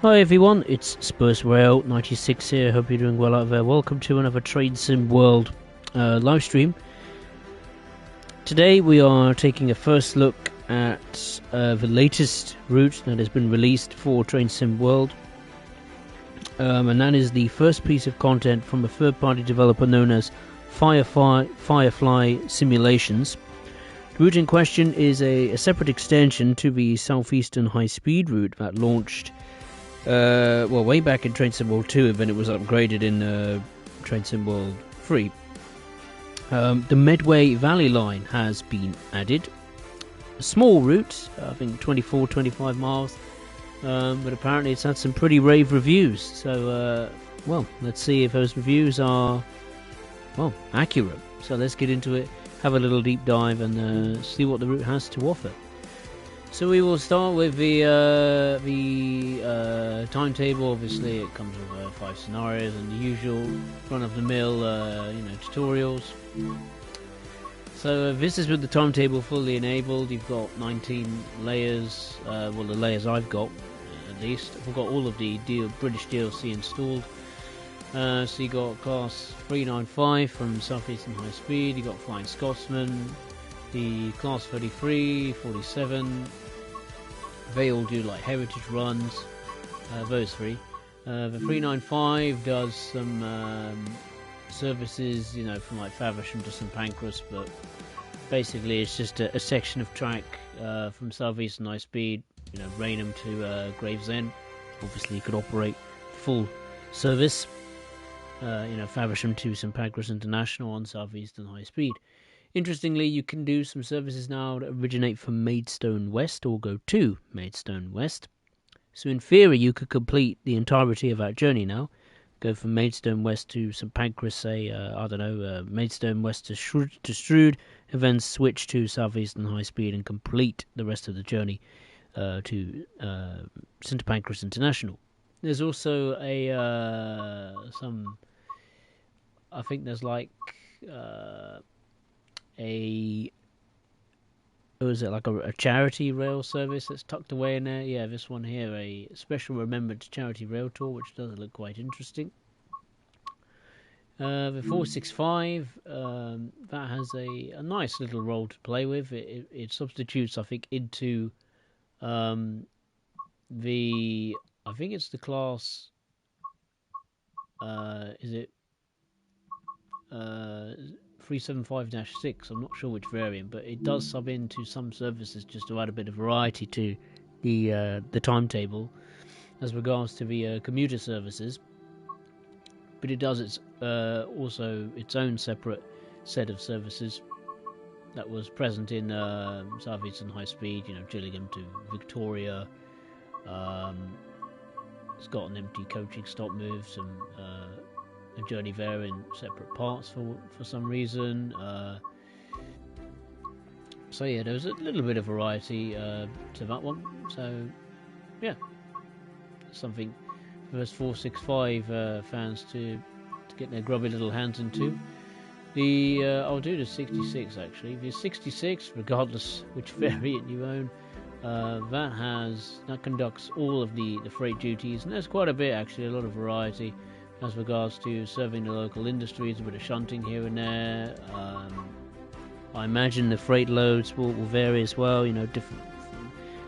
Hi everyone, it's Spurs Rail 96 here. Hope you're doing well out there. Welcome to another Train Sim World live stream. Today we are taking a first look at the latest route that has been released for Train Sim World, and that is the first piece of content from a third-party developer known as Firefly Simulations. The route in question is a separate extension to the Southeastern high-speed route that launched way back in Train Sim World 2, and then it was upgraded in Train Sim World 3. The Medway Valley Line has been added. A small route, I think 24-25 miles, but apparently it's had some pretty rave reviews. So, let's see if those reviews are, accurate. So let's get into it, have a little deep dive, and see what the route has to offer. So we will start with the timetable. Obviously, it comes with 5 scenarios and the usual run-of-the-mill, tutorials. So this is with the timetable fully enabled. You've got 19 layers. The layers I've got, at least. I've got all of the British DLC installed. So you got Class 395 from Southeastern High Speed. You got Flying Scotsman. The Class 33, 47, they all do like heritage runs, those three. The 395 does some services, from like Faversham to St Pancras, but basically it's just a section of track from Southeastern High Speed, Rainham to Gravesend. Obviously you could operate full service, Faversham to St Pancras International on Southeastern High Speed. Interestingly, you can do some services now that originate from Maidstone West or go to Maidstone West. So in theory, you could complete the entirety of that journey now. Go from Maidstone West to St Pancras, say, Maidstone West to Strood, and then switch to Southeastern High Speed and complete the rest of the journey to St Pancras International. There's also I think there's like... a charity rail service that's tucked away in there? Yeah, this one here, a special remembered charity rail tour, which does look quite interesting. The 465, that has a nice little role to play with. It substitutes, I think, into I think it's the class, is it 375-6, I'm not sure which variant, but it does sub into some services just to add a bit of variety to the timetable as regards to the commuter services. But it does also its own separate set of services that was present in Southeastern High Speed, Gillingham to Victoria. It's got an empty coaching stop move, some a journey there in separate parts for some reason. So yeah, there was a little bit of variety to that one. So yeah, something for those 465 fans to get their grubby little hands into. I'll do the 66 actually. The 66, regardless which variant you own, that conducts all of the freight duties, and there's quite a bit actually, a lot of variety as regards to serving the local industries, a bit of shunting here and there. I imagine the freight loads will vary as well, different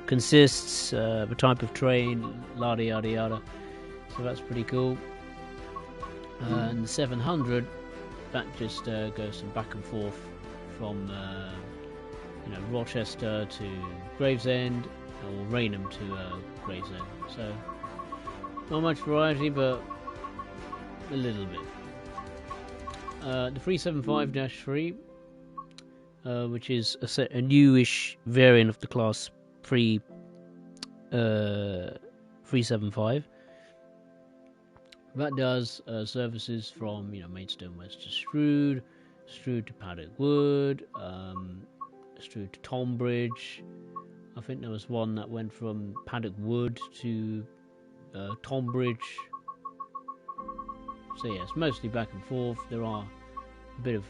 consists, the type of train, yada yada yada. So that's pretty cool. And the 700, that just goes some back and forth from Rochester to Gravesend, or Rainham to Gravesend. So not much variety, but a little bit. The 375-3, which is a newish variant of the class 375. That does services from Maidstone West to Strood, Strood to Paddock Wood, Strood to Tonbridge. I think there was one that went from Paddock Wood to Tonbridge. So yeah, it's mostly back and forth. There are a bit of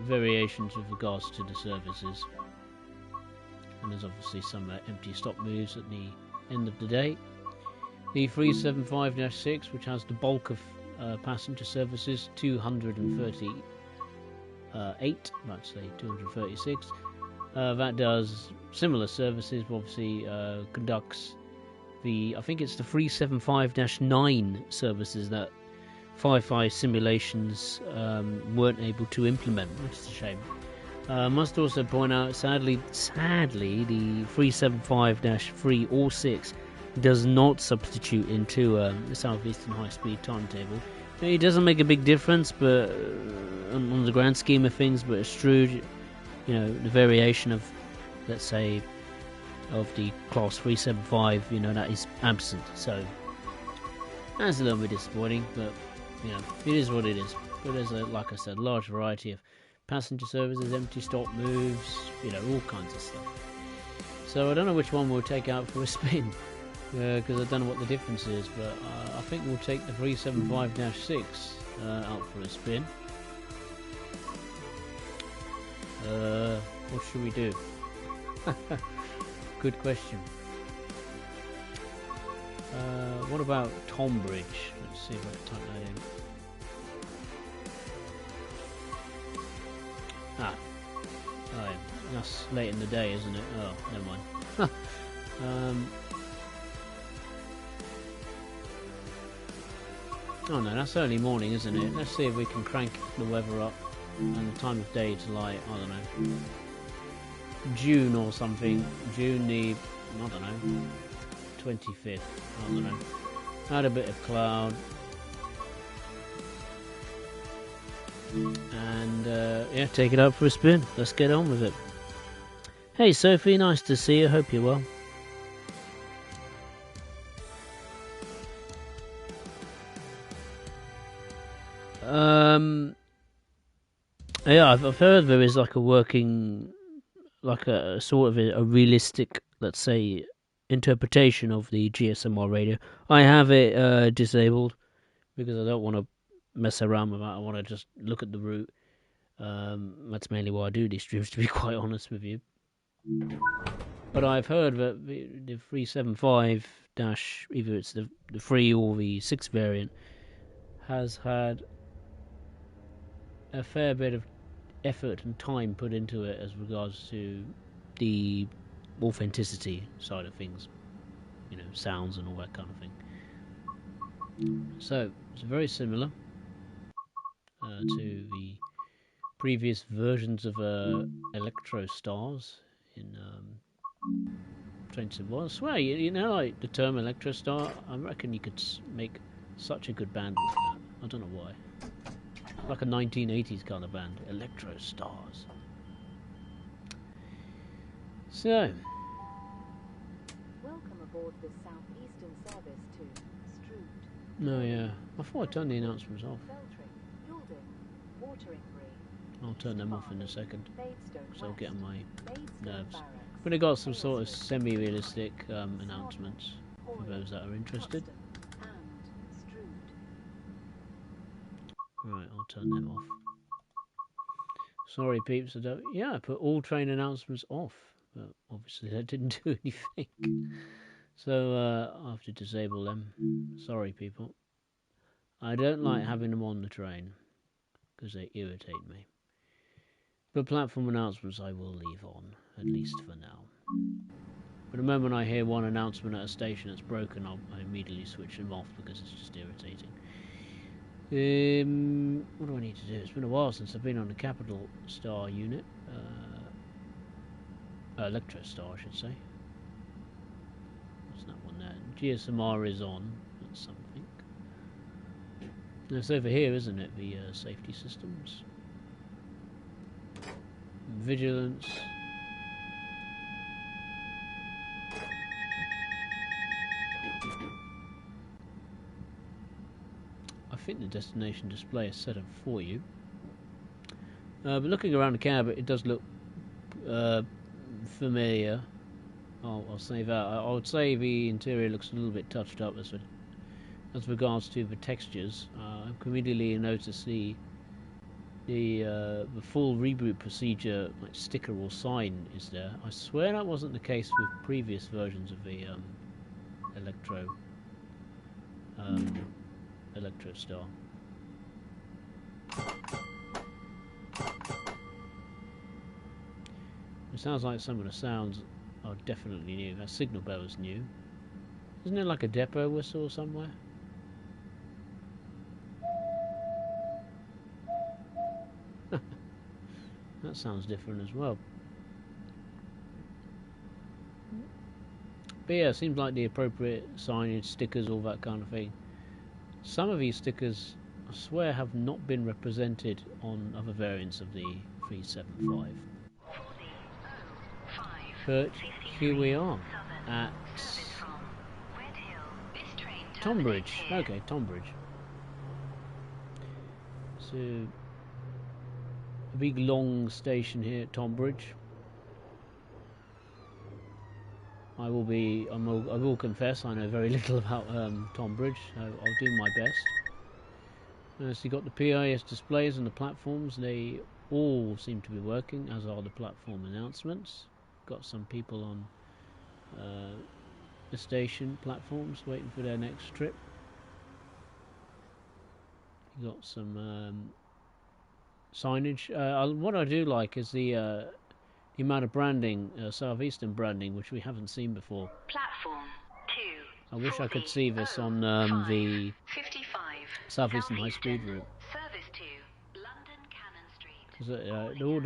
variations with regards to the services, and there's obviously some empty stop moves at the end of the day. The 375-6, which has the bulk of passenger services, 238, about to say 236. That does similar services, obviously conducts the, I think it's the 375-9 services that Firefly Simulations weren't able to implement, which is a shame. Must also point out, sadly, the 375-3 or 6 does not substitute into the Southeastern high-speed timetable. It doesn't make a big difference, but on the grand scheme of things, but a Strood, you know, the variation of, let's say, of the class 375, you know, that is absent. So that's a little bit disappointing, but you know, it is what it is. But there's a, like I said, large variety of passenger services, empty stop moves, you know, all kinds of stuff. So I don't know which one we'll take out for a spin, because I don't know what the difference is, but I think we'll take the 375-6 out for a spin. What should we do? Good question. What about Tonbridge? Let's see if I can type that in. Ah, oh, that's late in the day, isn't it? Oh, never mind. Oh no, that's early morning, isn't it? Let's see if we can crank the weather up and the time of day to like, I don't know, June or something. June the, I don't know, 25th. I don't know. Had a bit of cloud. And yeah, take it out for a spin. Let's get on with it. Hey Sophie, nice to see you. Hope you're well. Yeah, I've heard there is like a working, like a sort of a realistic, let's say, interpretation of the GSMR radio. I have it disabled because I don't want to mess around with that. I want to just look at the route. That's mainly why I do these streams, to be quite honest with you. But I've heard that the 375 dash, either it's the 3 or the 6 variant, has had a fair bit of effort and time put into it as regards to the authenticity side of things, you know, sounds and all that kind of thing. So it's very similar to the previous versions of Electro Stars in Train Sim. Well, I swear, you know, like the term Electro Star, I reckon you could make such a good band with that. I don't know why. Like a 1980s kind of band, Electro Stars. So, welcome aboard the Southeastern service to Strood. No, yeah. I thought I turned the announcements off. I'll turn them off in a second, because I'll get on my nerves. But I got some sort of semi-realistic announcements for those that are interested. Right, I'll turn them off. Sorry, peeps. I put all train announcements off, but obviously that didn't do anything. So I have to disable them. Sorry, people. I don't like having them on the train because they irritate me. But platform announcements I will leave on, at least for now. But the moment I hear one announcement at a station that's broken, I immediately switch them off because it's just irritating. What do I need to do? It's been a while since I've been on the Capital Star unit. Electro Star, I should say. What's that one there? GSMR is on. That's something. It's over here, isn't it? The safety systems. Vigilance. I think the destination display is set up for you. But looking around the cab, it does look familiar. I'll say that. I would say the interior looks a little bit touched up as regards to the textures. I immediately notice the full reboot procedure like sticker or sign is there. I swear that wasn't the case with previous versions of the Electro Electrostar. It sounds like some of the sounds are definitely new. That signal bell is new. Isn't it like a depot whistle somewhere? That sounds different as well. But yeah, it seems like the appropriate signage, stickers, all that kind of thing. Some of these stickers, I swear, have not been represented on other variants of the 375. But here we are at Tonbridge. Okay, Tonbridge. So a big long station here at Tonbridge. I will confess I know very little about Tonbridge, so I'll do my best. So you've got the PIS displays on the platforms. They all seem to be working, as are the platform announcements. Got some people on the station platforms waiting for their next trip. You got some signage. What I do like is the amount of branding, Southeastern branding, which we haven't seen before. Platform 2. I wish I could see this on the 55. Southeastern high speed route. Service to London Cannon Street. Because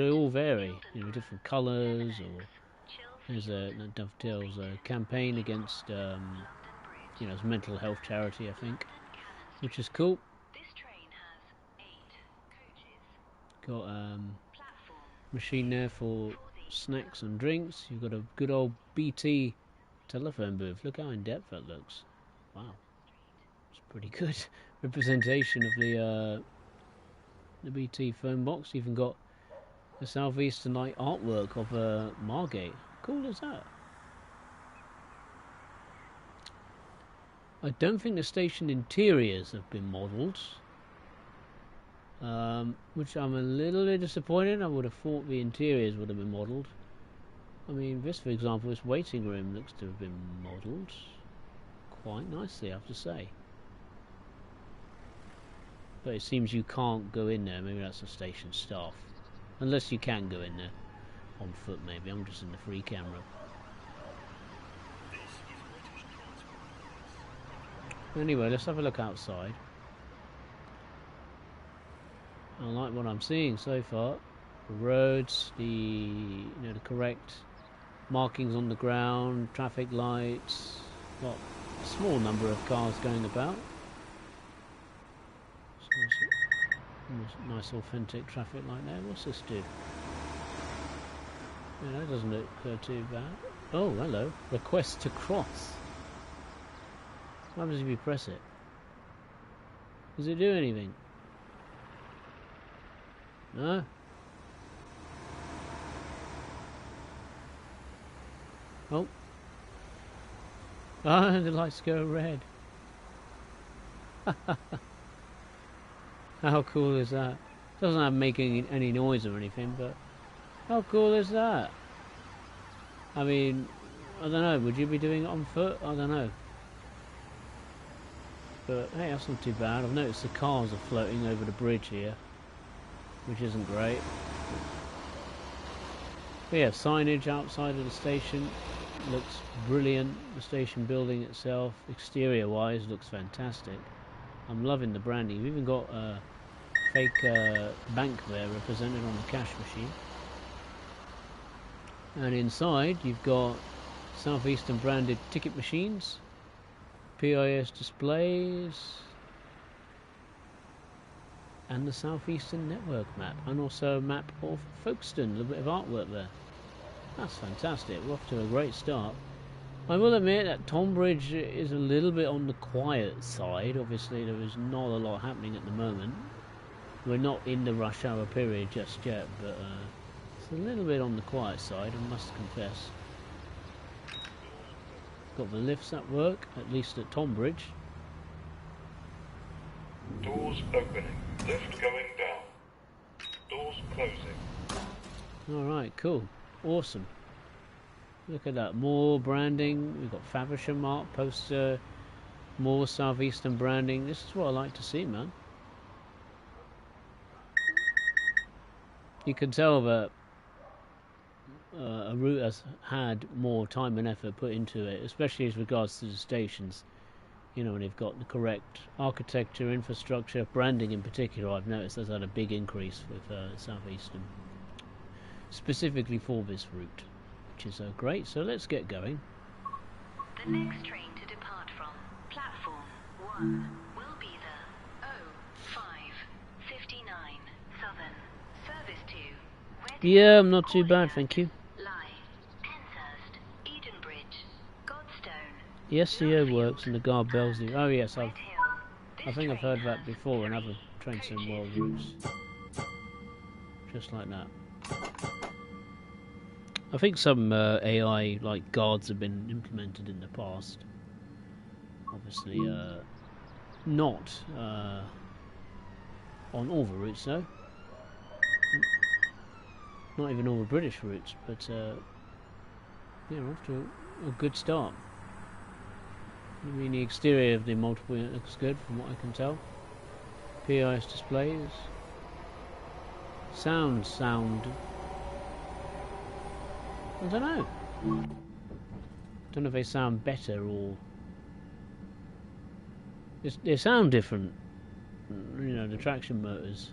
they all vary, you know, different colours, or there's that dovetails a campaign against you know, it's a mental health charity, I think, which is cool. This train has 8 coaches. Got machine there for snacks and drinks. You've got a good old BT telephone booth. Look how in depth that looks. Wow, it's pretty good representation of the BT phone box. You've even got the Southeastern like artwork of Margate. Cool as that. I don't think the station interiors have been modelled, which I'm a little bit disappointed. I would have thought the interiors would have been modelled. I mean, this, for example, this waiting room looks to have been modelled quite nicely, I have to say. But it seems you can't go in there. Maybe that's the station staff. Unless you can go in there on foot, maybe. I'm just in the free camera. Anyway, let's have a look outside. I like what I'm seeing so far. The roads, the correct markings on the ground, traffic lights. Got a small number of cars going about. Nice authentic traffic light there. What's this do? Yeah, that doesn't look too bad. Oh, hello. Request to cross. What happens if you press it? Does it do anything? No? Oh. Ah, the lights go red. How cool is that? Doesn't have making any noise or anything, but how cool is that? I mean, I don't know, would you be doing it on foot? I don't know. But hey, that's not too bad. I've noticed the cars are floating over the bridge here, which isn't great. But yeah, signage outside of the station looks brilliant. The station building itself, exterior wise, looks fantastic. I'm loving the branding. You've even got a fake bank there represented on the cash machine. And inside you've got Southeastern branded ticket machines, PIS displays, and the Southeastern network map, and also a map of Folkestone, a little bit of artwork there. That's fantastic. We're off to a great start. I will admit that Tonbridge is a little bit on the quiet side. Obviously there is not a lot happening at the moment. We're not in the rush hour period just yet, but it's a little bit on the quiet side, I must confess. Got the lifts at work, at least at Tonbridge. Doors opening. Lift going down. Doors closing. Alright, cool. Awesome. Look at that. More branding. We've got Faversham art poster. More Southeastern branding. This is what I like to see, man. You can tell that a route has had more time and effort put into it, especially as regards to the stations. You know, when they've got the correct architecture, infrastructure, branding in particular. I've noticed has had a big increase with Southeastern, specifically for this route, which is great. So let's get going. The next train to depart from platform 1 will be the 0559 Southern service to Reading, Yeah, I'm not too bad, thank you. Penshurst, Edenbridge, Godstone. The SEO works and the guard bells do. Oh yes, Red Hill. I think I've heard that before in other train sim world routes. Just like that. I think some AI like guards have been implemented in the past. Obviously, not on all the routes though. Not even all the British routes, but yeah, we're off to a good start. I mean, the exterior of the multiple unit looks good from what I can tell. PIS displays. Sound. I don't know. Don't know if they sound better or they sound different. You know, the traction motors.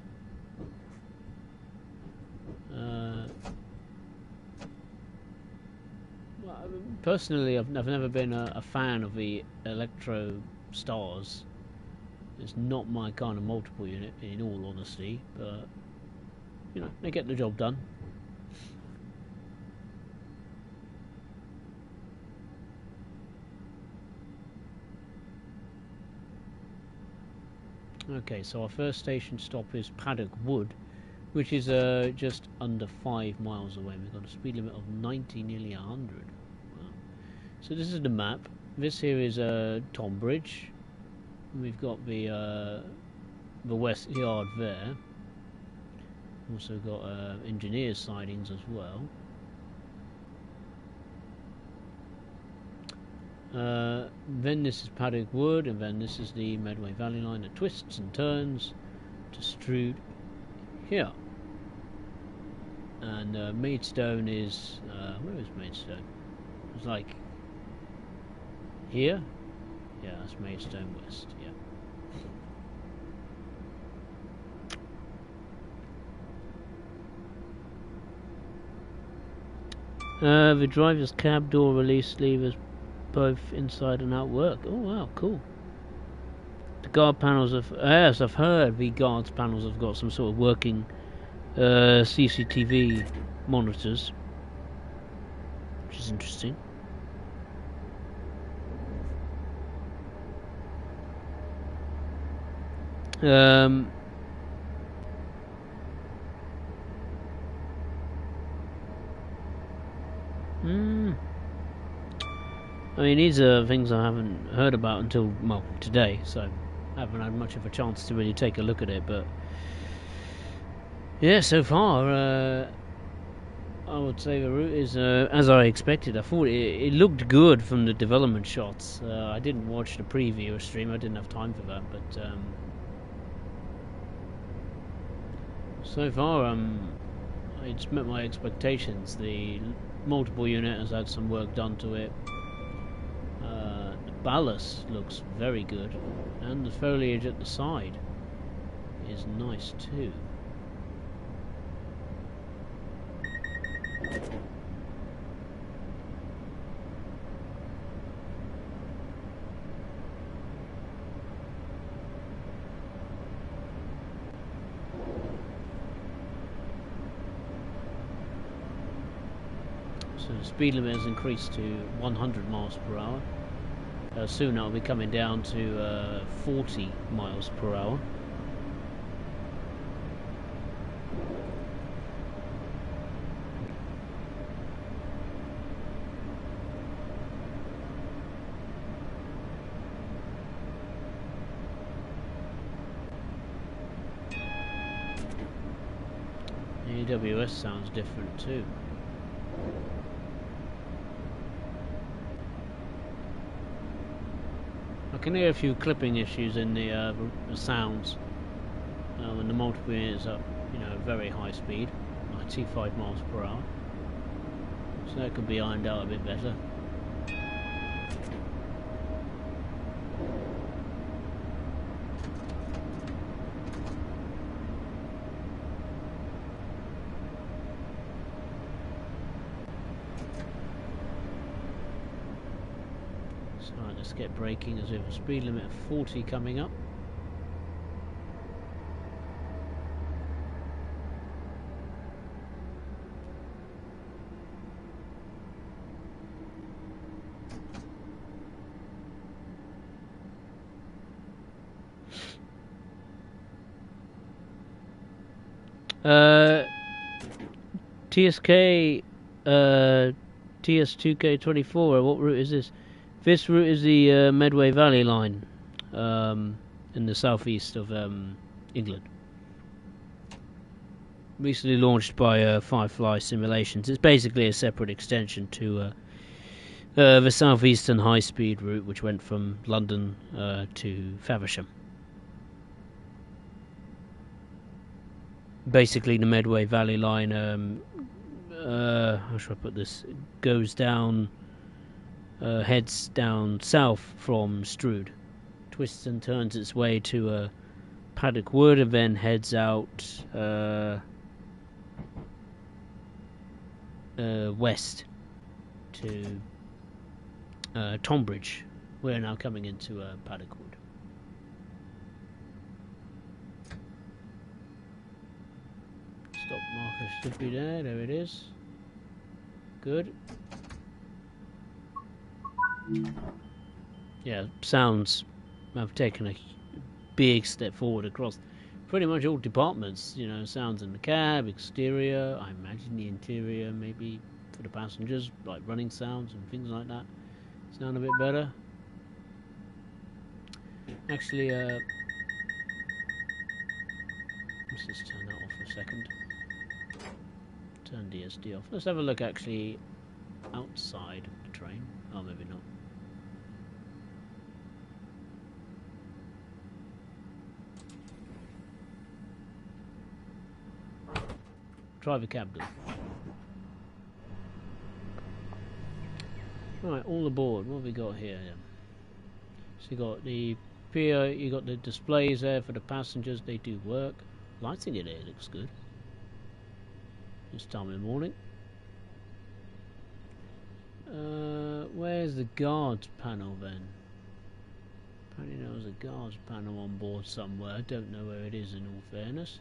Personally, I've never been a fan of the Electro Stars. It's not my kind of multiple unit, in all honesty, but you know, they get the job done. Okay, so our first station stop is Paddock Wood, which is just under 5 miles away. We've got a speed limit of 90, nearly 100. Wow. So this is the map. This here is Tonbridge. We've got the West Yard there. Also got engineers sidings as well. Then this is Paddock Wood, and then this is the Medway Valley Line that twists and turns to Strood here. And Maidstone is where is Maidstone? It's like here. Yeah, that's Maidstone West. Yeah. The driver's cab door release levers both inside and out work. Oh wow, cool. The guard panels have, yes, I've heard the guards panels have got some sort of working CCTV monitors, which is interesting. I mean, these are things I haven't heard about until, well, today, so I haven't had much of a chance to really take a look at it, but yeah, so far I would say the route is as I expected. I thought it looked good from the development shots. I didn't watch the preview or stream, I didn't have time for that, but so far it's met my expectations. The multiple unit has had some work done to it. The ballast looks very good, and the foliage at the side is nice too. So the speed limit has increased to 100 miles per hour. Soon I'll be coming down to 40 miles per hour. The AWS sounds different too. I can hear a few clipping issues in the sounds when the multiplayer is up, you know, very high speed, 95 miles per hour. So that could be ironed out a bit better. So right, let's get braking as we have a speed limit of 40 coming up. TSK, TS2K24, what route is this? This route is the Medway Valley Line in the southeast of England. Recently launched by Firefly Simulations. It's basically a separate extension to the Southeastern high-speed route, which went from London to Faversham. Basically, the Medway Valley Line, how should I put this? Goes down, heads down south from Strood, twists and turns its way to Paddock Wood, and then heads out west to Tonbridge. We're now coming into Paddock Wood. Stop marker should be there. There it is. Good. Yeah, sounds have taken a big step forward across pretty much all departments. You know, sounds in the cab, exterior. I imagine the interior, maybe for the passengers, like running sounds and things like that, sound a bit better. Actually, let's just turn that off for a second. Turn DSD off. Let's have a look actually outside of the train. Oh, maybe not. Try the cab door. Right, all aboard. What have we got here? So you got the pier, you got the displays there for the passengers. They do work. Lighting in here looks good. This time in the morning. Where's the guards panel then? Apparently there was a guards panel on board somewhere. I don't know where it is in all fairness.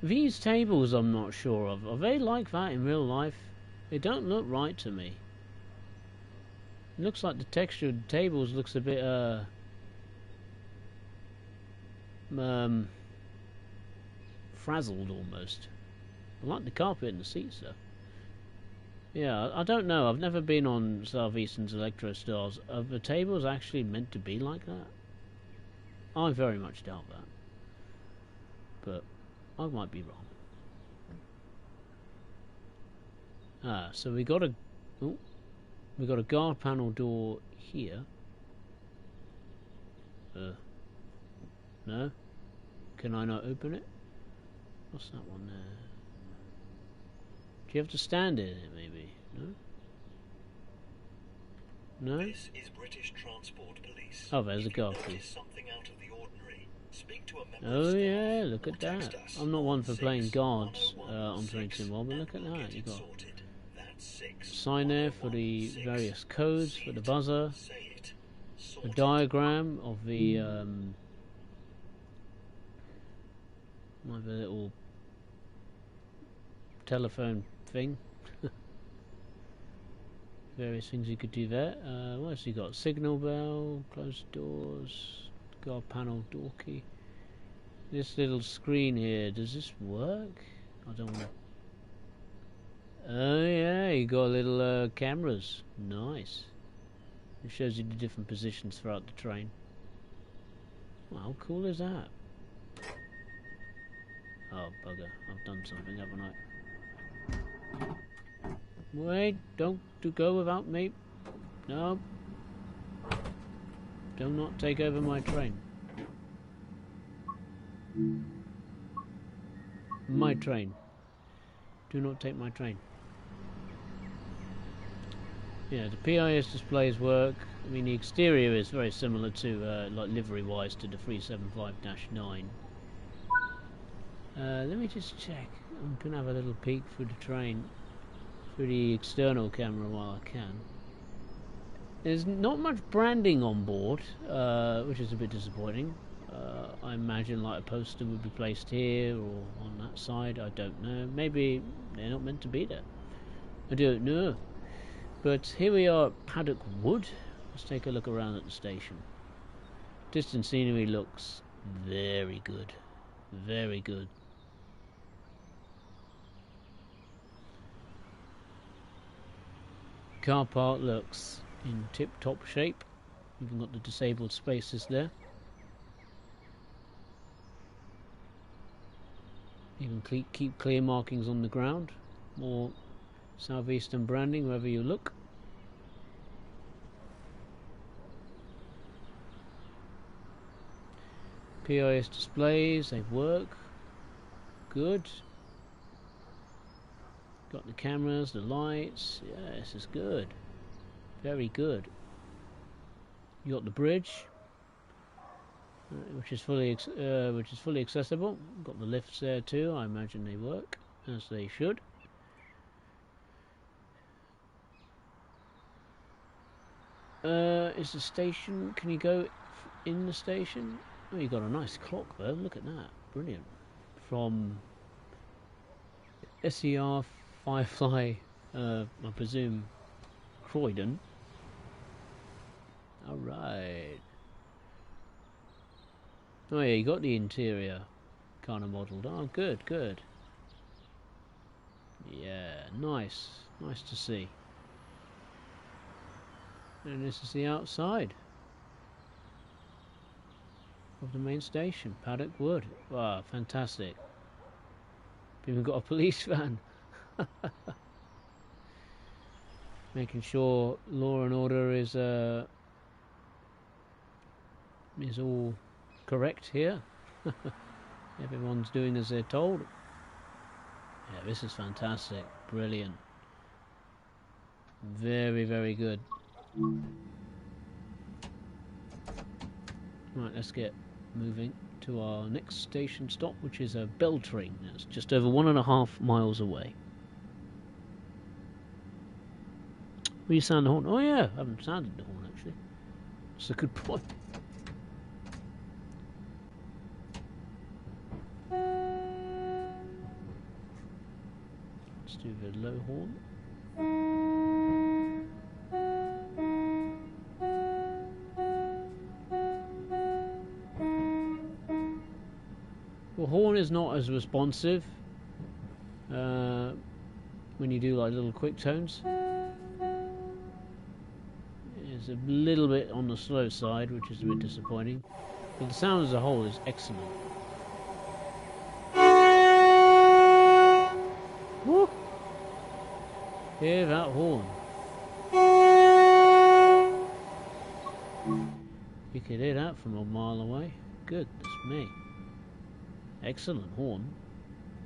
These tables I'm not sure of. Are they like that in real life? They don't look right to me. It looks like the texture of the tables looks a bit frazzled almost. I like the carpet and the seats though. Yeah, I don't know. I've never been on Southeastern's Electro Stars. Are the tables actually meant to be like that? I very much doubt that. But I might be wrong. Ah, so we got a guard panel door here. No? Can I not open it? What's that one there? Do you have to stand in it, maybe? No? No? This is British Transport Police. Oh, there's a guard police. Something out of the ordinary. Speak to a member Oh of staff yeah, look or at that. text us I'm not one for playing guards 61116 on 22 Mobile, but look at and we'll that. get You it got sorted. That's sign there for the 61116. various codes for the buzzer. Say it. A Sorted. diagram of the my little telephone thing. Various things you could do there. What else you got? Signal bell, closed doors, guard panel, door key. This little screen here, does this work? I don't want to. Oh yeah, you got little cameras. Nice. It shows you the different positions throughout the train. Well, how cool is that? Oh bugger, I've done something, haven't I? Wait, don't go without me. No. Do not take over my train. My train. Do not take my train. Yeah, the PIS displays work. I mean, the exterior is very similar to, like livery-wise, to the 375-9. Let me just check. I'm gonna have a little peek through the train, through the external camera while I can. There's not much branding on board, which is a bit disappointing. I imagine like a poster would be placed here or on that side. I don't know. Maybe they're not meant to be there. I don't know. But here we are at Paddock Wood. Let's take a look around at the station. Distant scenery looks very good. Very good. Car park looks in tip-top shape. Even got the disabled spaces there. Even keep clear markings on the ground. More Southeastern branding wherever you look. PIS displays, they work. Good. Got the cameras, the lights. Yeah, this is good. Very good. You got the bridge, which is fully accessible. Got the lifts there too. I imagine they work as they should. Is the station? Can you go in the station? Oh, you got a nice clock though. Look at that, brilliant. From SER Firefly, I presume Croydon. All right. Oh yeah, you got the interior kind of modelled. Oh, good, good. Yeah, nice, nice to see. And this is the outside of the main station, Paddock Wood. Wow, fantastic. Even got a police van. Making sure law and order is all correct here. Everyone's doing as they're told. Yeah, this is fantastic. Brilliant. Very, very good. Right, let's get moving to our next station stop, which is a Beltring. That's just over 1.5 miles away. Will you sound the horn? Oh yeah, I haven't sounded the horn actually. That's a good point. Let's do the low horn. The horn is not as responsive when you do like little quick tones. It's a little bit on the slow side, which is a bit disappointing. But the sound as a whole is excellent. Woo! Hear that horn. You could hear that from a mile away. Goodness me. Excellent horn.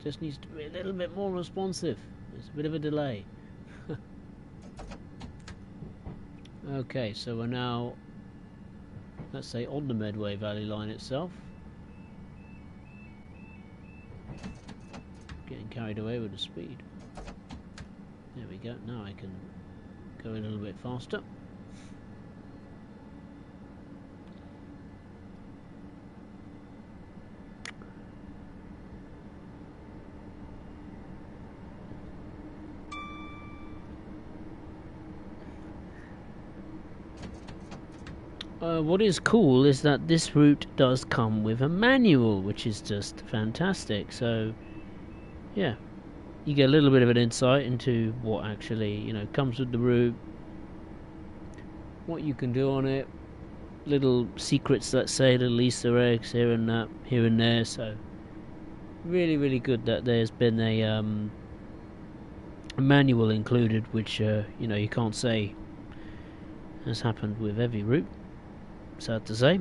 Just needs to be a little bit more responsive. There's a bit of a delay. Okay, so we're now, let's say, on the Medway Valley Line itself. Getting carried away with the speed. There we go. Now I can go a little bit faster. What is cool is that this route does come with a manual, which is just fantastic. So, yeah, you get a little bit of an insight into what actually, you know, comes with the route, what you can do on it, little secrets, let's say, little Easter eggs here and that, here and there. So, really, really good that there's been a manual included, which you know, you can't say has happened with every route. sad to say.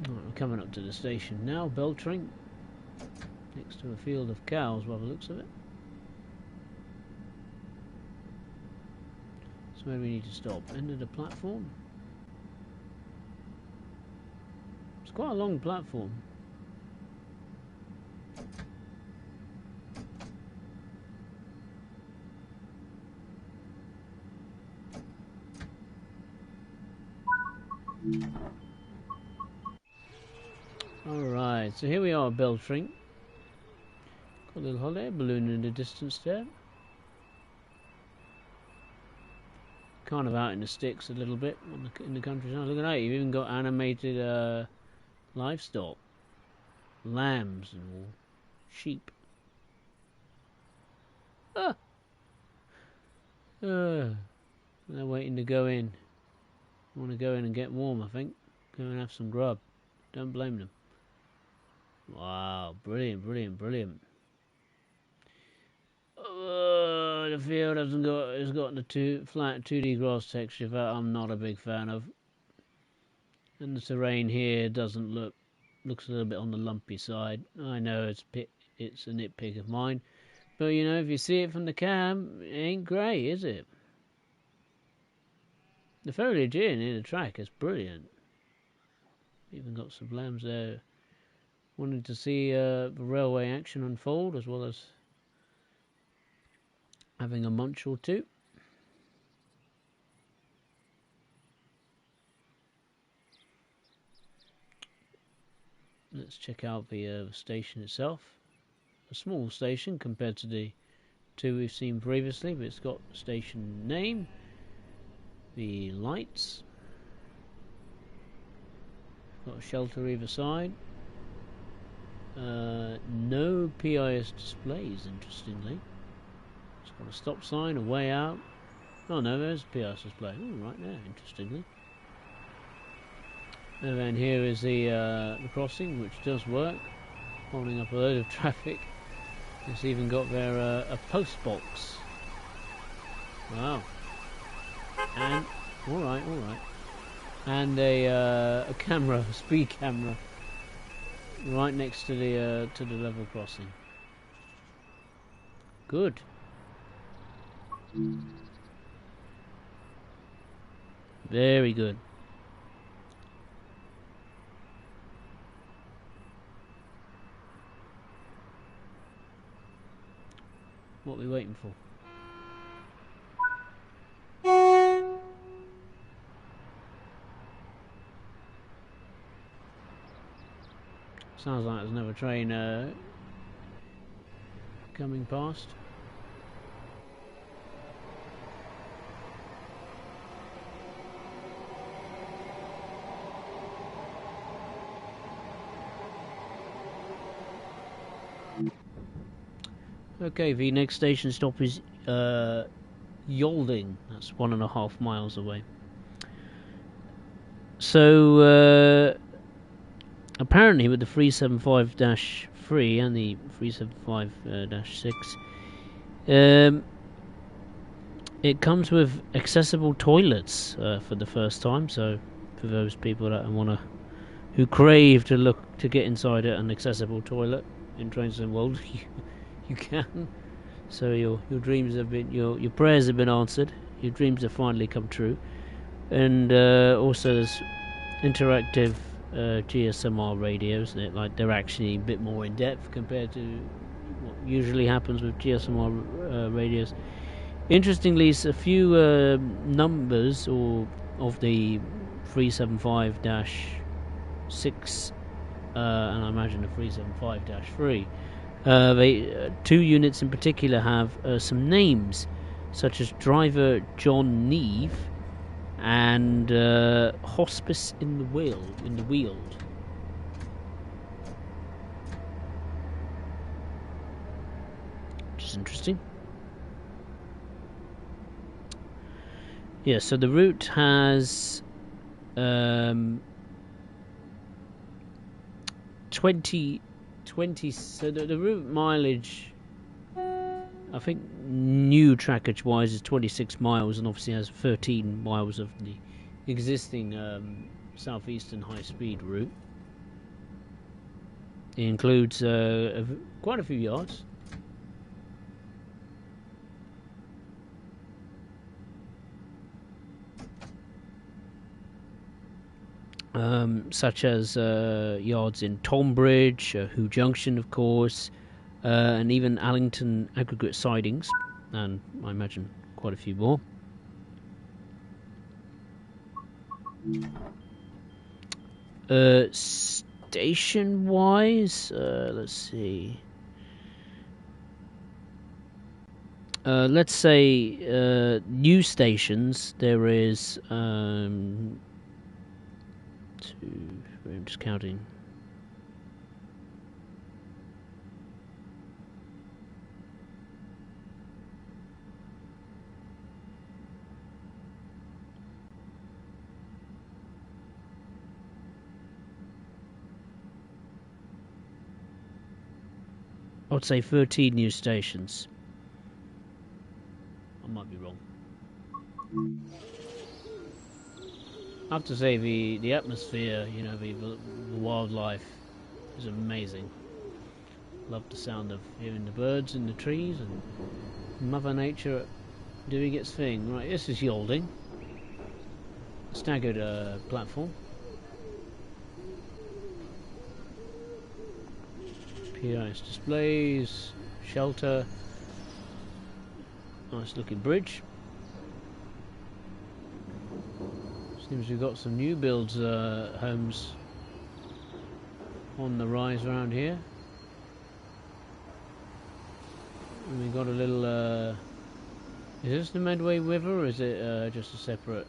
Right, we're coming up to the station now, Beltring, next to a field of cows by the looks of it. So where do we need to stop? End of the platform. It's quite a long platform. Alright, so here we are, Beltring. Got a little hot air balloon in the distance there. Kind of out in the sticks a little bit in the countryside. Look at that, you've even got animated livestock. Lambs and all. Sheep. Ah! They're waiting to go in. Want to go in and get warm, I think. Go and have some grub. Don't blame them. Wow, brilliant, brilliant, brilliant. The field has got the flat 2D grass texture that I'm not a big fan of. And the terrain here looks a little bit on the lumpy side. I know it's a nitpick of mine. But you know, if you see it from the cam, it ain't great, is it? The foliage here near the track is brilliant. Even got some lambs there. Wanted to see the railway action unfold, as well as having a munch or two. Let's check out the station itself. A small station compared to the two we've seen previously, but it's got station name, the lights, got a shelter either side. No PIS displays, interestingly. It's got a stop sign, a way out. Oh no, there's a PIS display. Oh, right there, interestingly. And then here is the crossing, which does work, holding up a load of traffic. It's even got there a post box. Wow. And all right. And a camera, a speed camera, right next to the level crossing. Good. Very good. What are we waiting for? Sounds like there's another train coming past. Okay, the next station stop is Yolding. That's 1.5 miles away. So apparently with the 375-3 and the 375-6, it comes with accessible toilets for the first time. So for those people that who crave to get inside an accessible toilet in Trains and World, you can. So your dreams have been your prayers have been answered. Your dreams have finally come true. And also there's interactive GSMR radios. They're actually a bit more in depth compared to what usually happens with GSMR radios. Interestingly, a few numbers of the 375-6 and I imagine the 375-3. Two units in particular have some names, such as Driver John Neve and Hospice in the Weald. interesting. Yeah, so the route has 20, so the route mileage, I think new trackage wise is 26 miles, and obviously has 13 miles of the existing Southeastern high speed route. It includes quite a few yards. Such as yards in Tonbridge, Who Junction, of course, and even Allington aggregate sidings, and I imagine quite a few more. Station-wise, let's see. Let's say new stations. There is I'm just counting. I would say 13 new stations. I might be wrong. I have to say the atmosphere, you know, the wildlife is amazing. Love the sound of hearing the birds in the trees and Mother Nature doing its thing. Right, this is Yalding. Staggered platform. PIS displays, shelter, nice looking bridge. Seems we've got some new builds homes on the rise around here. And we've got a little is this the Medway River, or is it just a separate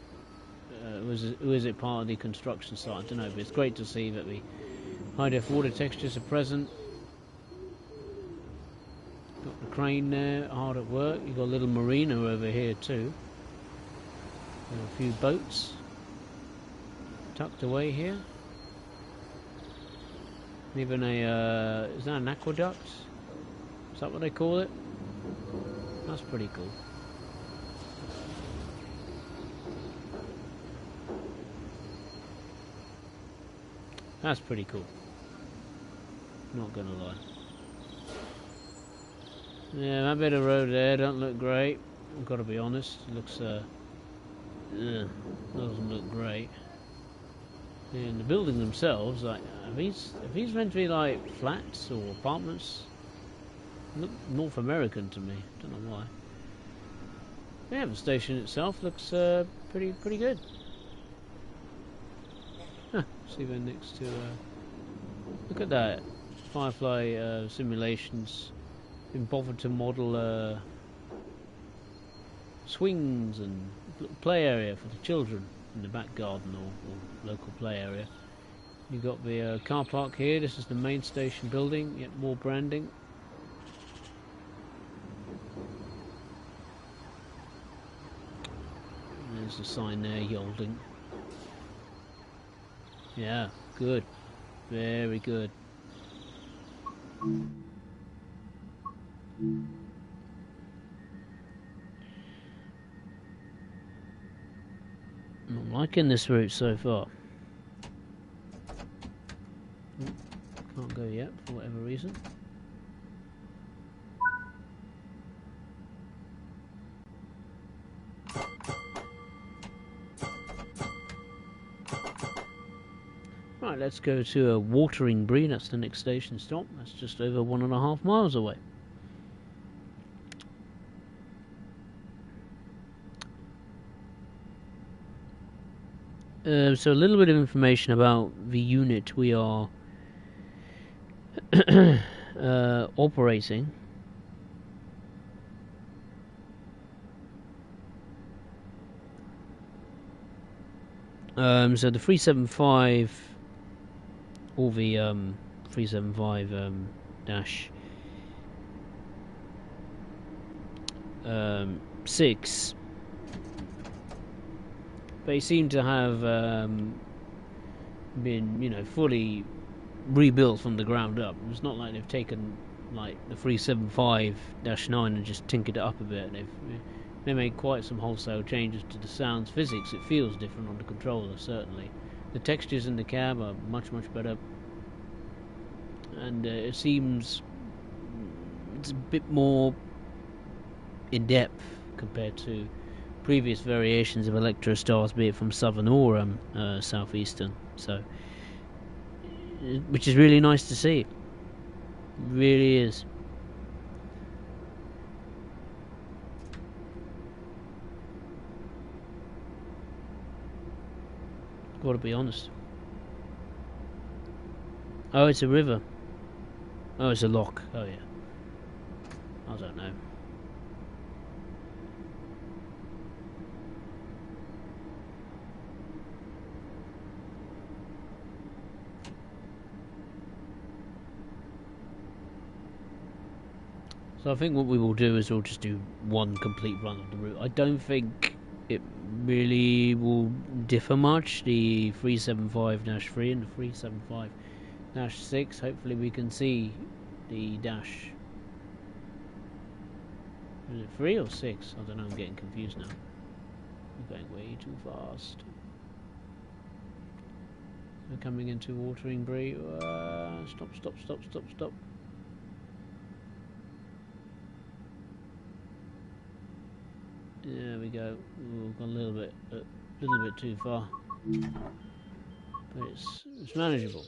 was it part of the construction site? I don't know, but it's great to see that the high def water textures are present. Got the crane there, hard at work. You've got a little marina over here too. There are a few boats tucked away here. Even a is that an aqueduct? Is that what they call it? That's pretty cool. That's pretty cool. Not gonna lie. Yeah, that bit of road there don't look great. I've got to be honest. It looks doesn't look great. And the buildings themselves, like, are these meant to be like flats or apartments? Look North American to me. Don't know why. Yeah, the station itself looks pretty good. Huh, see they're next to. Look at that, Firefly simulations. Been bothered to model swings and play area for the children in the back garden or local play area. You've got the car park here. This is the main station building. Yet more branding. There's a sign there, Yalding. Yeah, good. Very good. I'm liking this route so far. Can't go yet for whatever reason. Right, let's go to Wateringbury. That's the next station stop. That's just over 1.5 miles away. So a little bit of information about the unit we are operating. So the 375, or the 375 dash 6, they seem to have been, you know, fully rebuilt from the ground up. It's not like they've taken like the 375-9 and just tinkered it up a bit. They made quite some wholesale changes to the sounds. Physics, it feels different on the controller, certainly. The textures in the cab are much better, and it seems it's a bit more in depth compared to previous variations of Electrostars, be it from Southern or Southeastern. So, which is really nice to see. It really is. Gotta be honest. Oh, it's a river. Oh, it's a lock. Oh yeah. I don't know. So I think what we will do is we'll just do one complete run of the route. I don't think it really will differ much, the 375-3 and the 375-6. Hopefully we can see the dash. Is it 3 or 6? I don't know, I'm getting confused now. I'm going way too fast. We're coming into Watering Bree. Stop. There we go. We've gone a little bit too far, but it's manageable.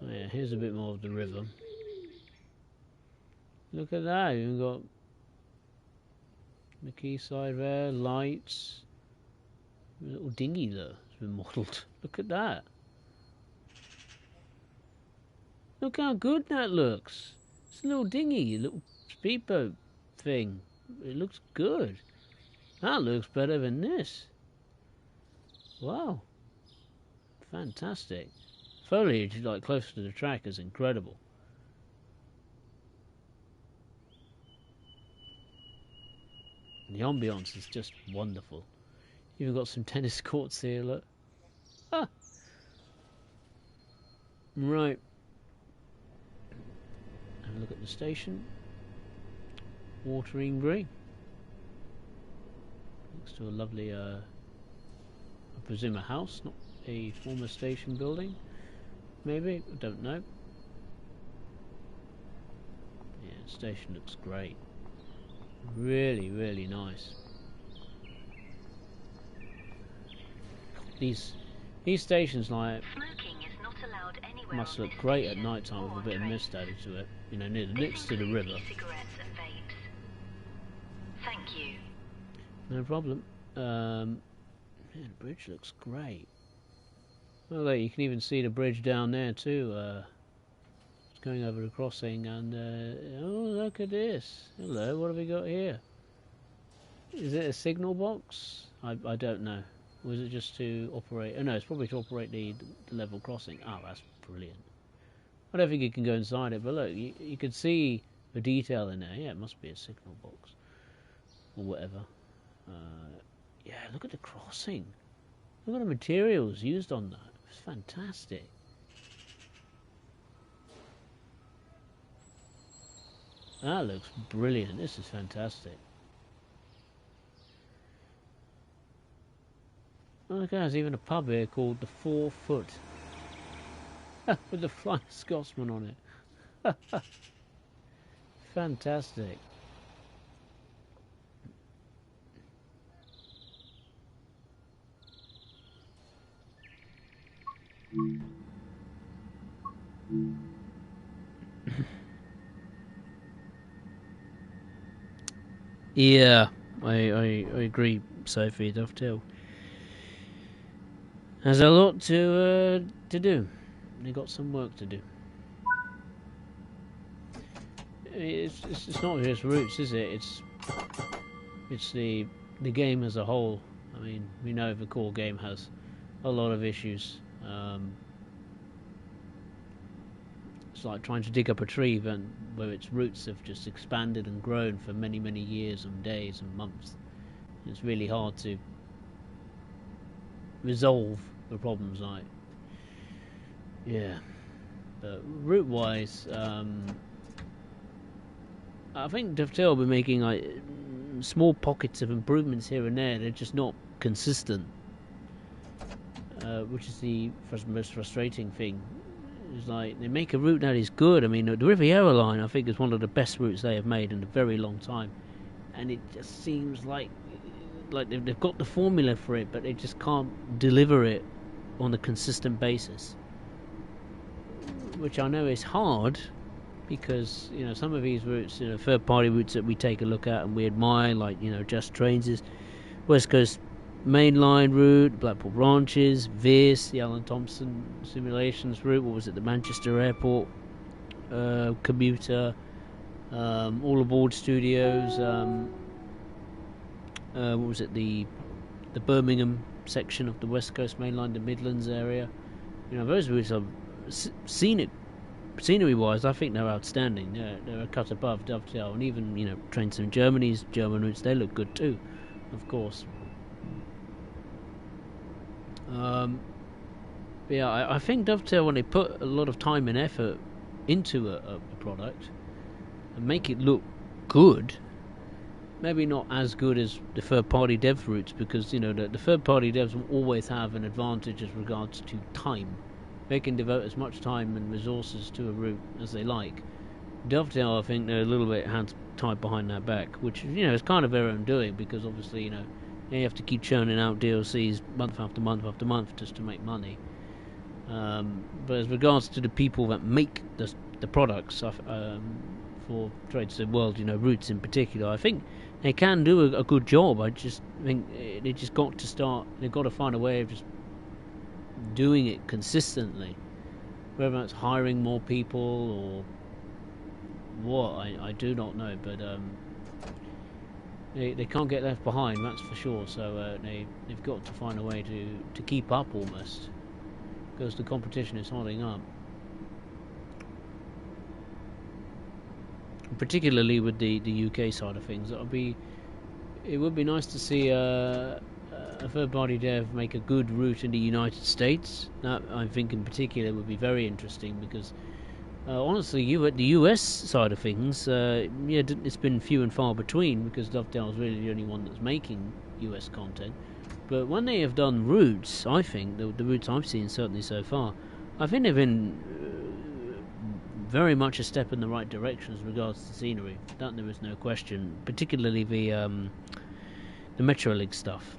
Oh yeah, here's a bit more of the river. Look at that. You've got the quayside there, lights, a little dinghy there has been modelled. Look at that. Look how good that looks. It's a little dinghy, a little speedboat thing. It looks good. That looks better than this. Wow, fantastic. Foliage like close to the track is incredible. And the ambience is just wonderful. Even got some tennis courts here. Look. Ah. Right. Have a look at the station. Watering Bree. Next to a lovely, I presume a house, not a former station building. Maybe, I don't know. Yeah, the station looks great. Really nice. These stations like must look great at night time with a bit of mist added to it. You know, next to the river. Thank you. No problem. Yeah, the bridge looks great. Oh, look, you can even see the bridge down there too. It's going over the crossing, and oh, look at this. Hello, what have we got here? Is it a signal box? I don't know. Or is it just to operate? Oh no, it's probably to operate the level crossing. Oh, that's brilliant. I don't think you can go inside it, but look, you can see the detail in there. Yeah, it must be a signal box or whatever. Yeah, look at the crossing. Look at the materials used on that. It's fantastic. That looks brilliant. This is fantastic. Oh, look, there's even a pub here called the 4 Foot. With the Flying Scotsman on it. Fantastic. Yeah, I agree, Sophie. Dovetail has a lot to do. They got some work to do. It's not just routes, is it? It's the game as a whole. I mean, we know the core game has a lot of issues. It's like trying to dig up a tree where its roots have just expanded and grown for many, many years and days and months. It's really hard to resolve the problems, like, yeah. But route-wise, I think Dovetail will be making like small pockets of improvements here and there. They're just not consistent, which is the most frustrating thing. It's like they make a route that is good. I mean, the Riviera line, I think, is one of the best routes they have made in a very long time, and it just seems like they've got the formula for it, but they just can't deliver it on a consistent basis, which I know is hard, because some of these routes, third-party routes that we take a look at and we admire, like Just Trains' West Coast Main Line route, Blackpool Branches, Veers, the Alan Thompson Simulations route. What was it? The Manchester Airport commuter, All Aboard Studios. What was it? The Birmingham section of the West Coast Main Line, the Midlands area. Those routes are scenery-wise, I think they're outstanding. They're a cut above Dovetail, and even trains in Germany's German routes, they look good too, of course. But yeah, I think Dovetail, when they put a lot of time and effort into a product and make it look good, maybe not as good as the third-party dev routes, because the third-party devs will always have an advantage as regards to time. They can devote as much time and resources to a route as they like. Dovetail, I think, they're a little bit hands tied behind their back, which is kind of their own doing, because obviously you have to keep churning out DLCs month after month after month just to make money. But as regards to the people that make the products for Trades World, routes in particular, I think they can do a good job. I just think they just got to start. They've got to find a way of just doing it consistently, whether it's hiring more people or what, I do not know, but they can't get left behind, that's for sure. So they've got to find a way to keep up almost, because the competition is holding up, particularly with the UK side of things. It would be nice to see a third-party dev make a good route in the United States. That, I think, in particular would be very interesting, because honestly, the US side of things, it's been few and far between, because Dovetail is really the only one that's making US content. But when they have done routes, I think the routes I've seen, certainly so far, I think they've been very much a step in the right direction as regards to scenery. That there is no question. Particularly the Metrolink stuff.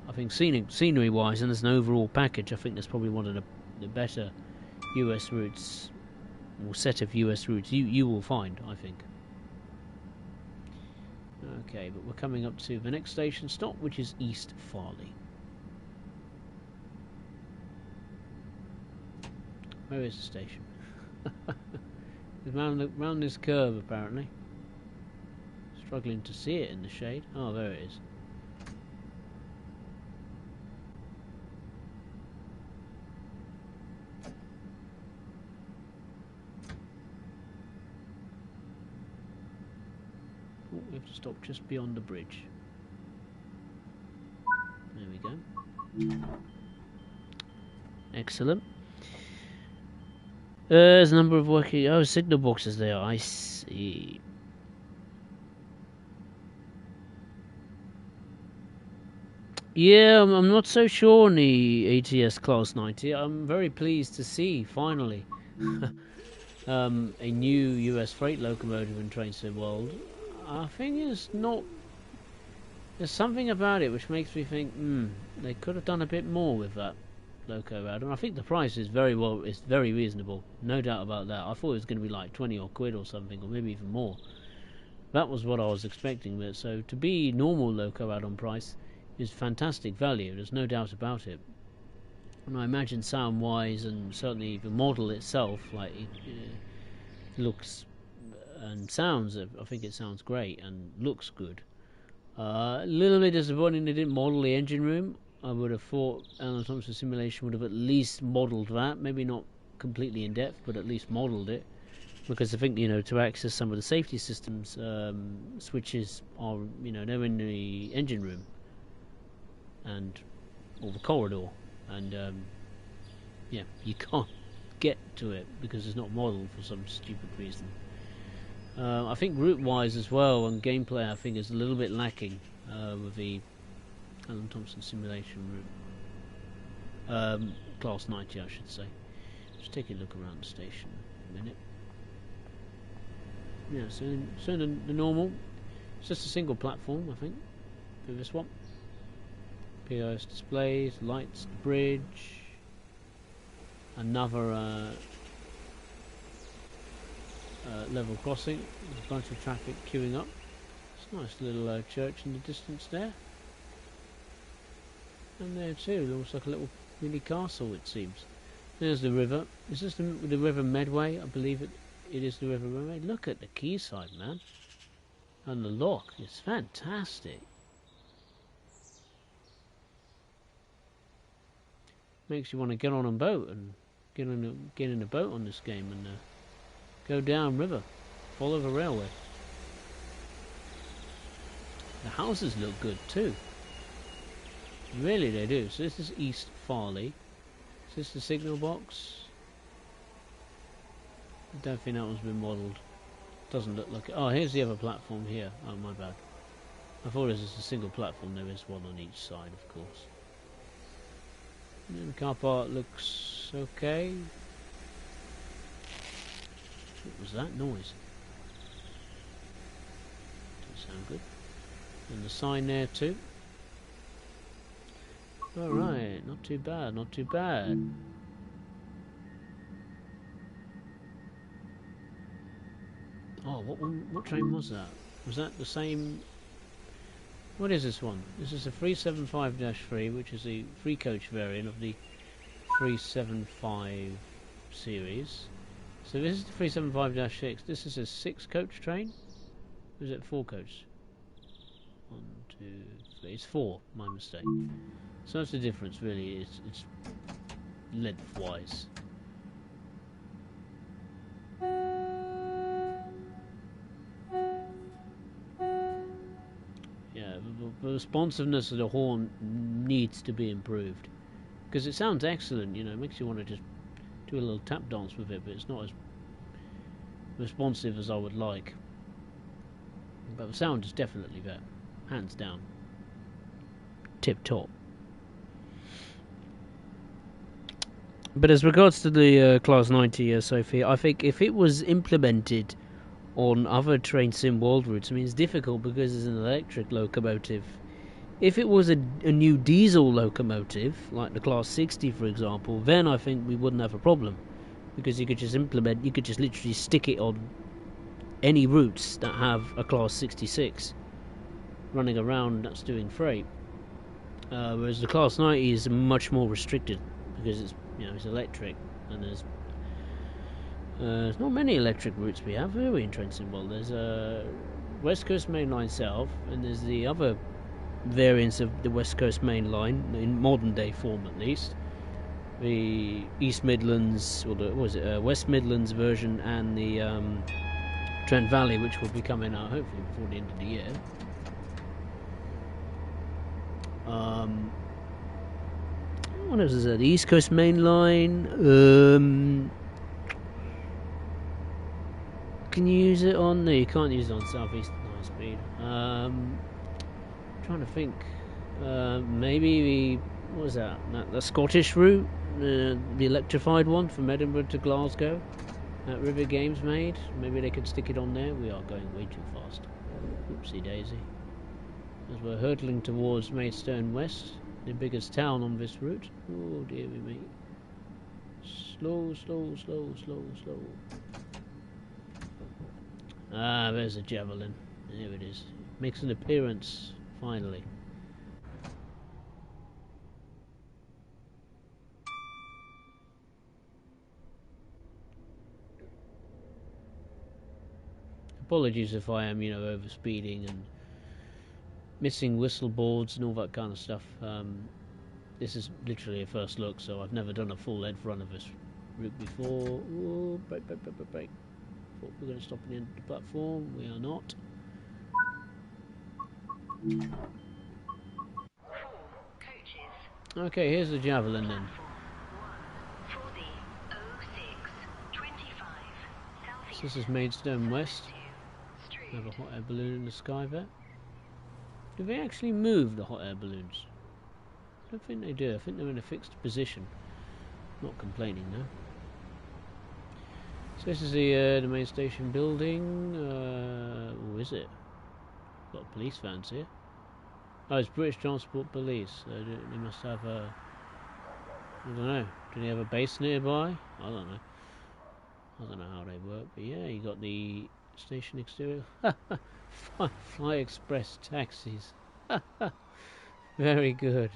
I think scenery-wise and as an overall package, I think that's probably one of the better US routes, or set of US routes you will find, I think. Okay, but we're coming up to the next station stop, which is East Farley. Where is the station? It's round this curve, apparently. Struggling to see it in the shade. Oh, there it is. We have to stop just beyond the bridge. There we go. Excellent. There's a number of working... Oh, signal boxes there. I see. Yeah, I'm not so sure on the ATS Class 90. I'm very pleased to see, finally, a new US freight locomotive in Trains World. I think there's something about it which makes me think, they could have done a bit more with that loco out. And I think the price is very reasonable, no doubt about that. I thought it was going to be like 20 odd quid or something, or maybe even more. That was what I was expecting. But so to be normal loco out on price is fantastic value. There's no doubt about it. And I imagine sound-wise, and certainly the model itself, like it looks and sounds, I think it sounds great and looks good. A little bit disappointing they didn't model the engine room. I would have thought Alan Thompson Simulation would have at least modelled that, maybe not completely in depth, but at least modelled it. Because I think, you know, to access some of the safety systems, switches are, you know, they're in the engine room and or the corridor, and yeah, you can't get to it because it's not modelled for some stupid reason. I think route-wise as well, and gameplay, I think is a little bit lacking with the Alan Thompson Simulation route. Class 90, I should say. Just take a look around the station a minute. Yeah, so the normal. It's just a single platform, I think, for this one. POS displays, lights, bridge. Another level crossing. There's a bunch of traffic queuing up. It's a nice little church in the distance there. And there too, looks like a little mini castle, it seems. There's the river. Is this the river Medway? I believe it is the river Medway. Look at the quayside, man. And the lock. It's fantastic. Makes you want to get on a boat and get in a boat on this game and go down river. Follow the railway. The houses look good too. Really they do. So this is East Farley. Is this the signal box? I don't think that one's been modelled. Doesn't look like it. Oh, here's the other platform here. Oh, my bad. I thought this was a single platform. There is one on each side, of course. And then the car park looks okay. What was that noise? Doesn't sound good. And the sign there too. Alright, not too bad, not too bad. Oh, what train was that? Was that the same? What is this one? This is a 375-3, which is the 3-coach variant of the 375 series. So this is the 375-6. This is a 6-coach train? Or is it 4-coach? 1, 2, 3. It's 4. My mistake. So that's the difference, really. It's lengthwise. Yeah, the responsiveness of the horn needs to be improved, because it sounds excellent. You know, it makes you want to just do a little tap dance with it, but it's not as responsive as I would like. But the sound is definitely there, hands down, tip top. But as regards to the Class 90, Sophie, I think if it was implemented on other train sim world routes, I mean, it's difficult because it's an electric locomotive. If it was a new diesel locomotive, like the Class 60, for example, then I think we wouldn't have a problem, because you could just literally stick it on any routes that have a Class 66 running around that's doing freight. Whereas the Class 90 is much more restricted because it's, you know, it's electric, and there's not many electric routes we have, are we, in train sim world? There's West Coast Main Line South, and there's the other variants of the West Coast Main Line in modern day form, at least. The East Midlands, or the West Midlands version, and the Trent Valley, which will be coming out hopefully before the end of the year. What else is that? The East Coast Main Line. Can you use it on? No, you can't use it on Southeastern high speed. Trying to think. Maybe the, what was that? The Scottish route, the electrified one from Edinburgh to Glasgow, that River Games made. Maybe they could stick it on there. We are going way too fast. Oopsie daisy. As we're hurtling towards Maidstone West, the biggest town on this route. Oh dear me. Slow, slow, slow, slow, slow. Ah, there's a javelin. There it is. Makes an appearance, finally. Apologies if I am, you know, overspeeding and missing whistle boards and all that kind of stuff. this is literally a first look, so I've never done a full lead run of this route before. Ooh, brake. Thought we were going to stop at the end of the platform. We are not. 4 coaches. Okay, here's the Javelin then. For the 0625 So this is Maidstone West. Strood. We have a hot air balloon in the sky there. Do they actually move the hot air balloons? I don't think they do. I think they're in a fixed position. Not complaining now. So this is the main station building. Or is it? Got police vans here. Oh, it's British Transport Police. They must have a... I don't know. Do they have a base nearby? I don't know. I don't know how they work. But yeah, you got the station exterior. Fly Express taxis. Very good.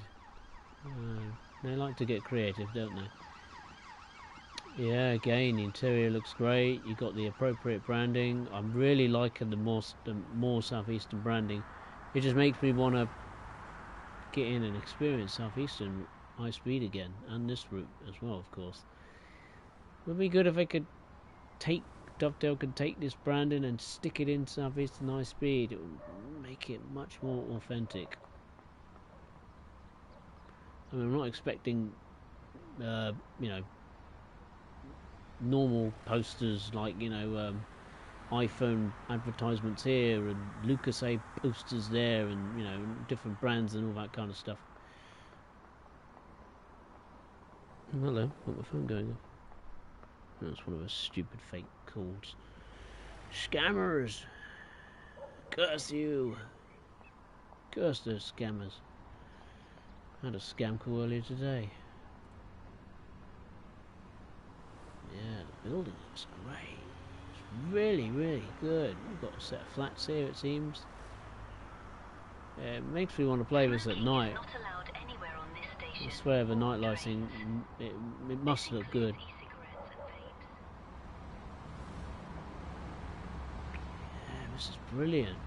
They like to get creative, don't they? Yeah, again, the interior looks great. You got the appropriate branding. I'm really liking the more Southeastern branding. It just makes me want to get in and experience Southeastern high speed again, and this route as well, of course. Would be good if I could Dovetail could take this branding and stick it in Southeastern high speed. It would make it much more authentic. I mean, I'm not expecting, you know, normal posters like, you know, iPhone advertisements here and LucasA posters there, and, you know, different brands and all that kind of stuff. Hello, got my phone going off. That's one of those stupid fake calls. Scammers! Curse you! Curse those scammers. I had a scam call earlier today. Yeah, the building looks great. It's really, really good. We've got a set of flats here, it seems. It makes me want to play this at night. Not allowed anywhere on this station. I swear the night lighting, it must look good. Yeah, this is brilliant.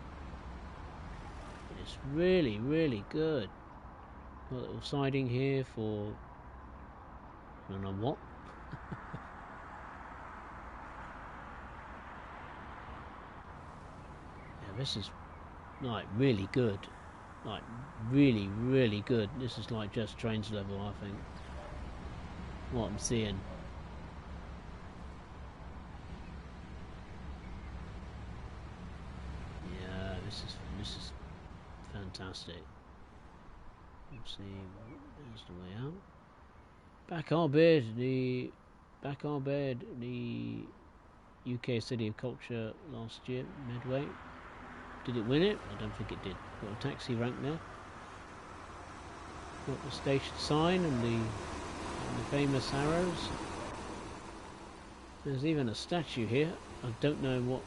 It's really, really good. Got a little siding here for... I don't know what. Yeah, this is like really good. Like really, really good. This is like just trains level, I think. What I'm seeing. Yeah, this is fantastic. Let's see, there's the way out. Back our bed, the UK City of Culture last year, Medway. Did it win it? I don't think it did. Got a taxi rank there. Got the station sign and the famous arrows. There's even a statue here. I don't know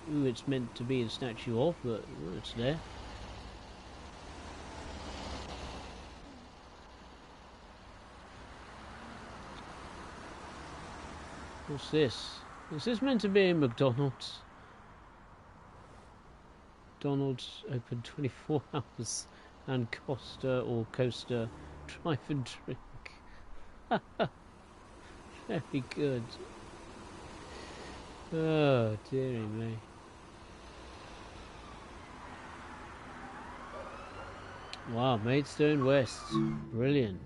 who it's meant to be a statue of, but well, it's there. What's this? Is this meant to be a McDonald's? McDonald's open 24 hours and Costa or Coaster drive and drink. Very good. Oh dearie me. Wow, Maidstone West. Brilliant.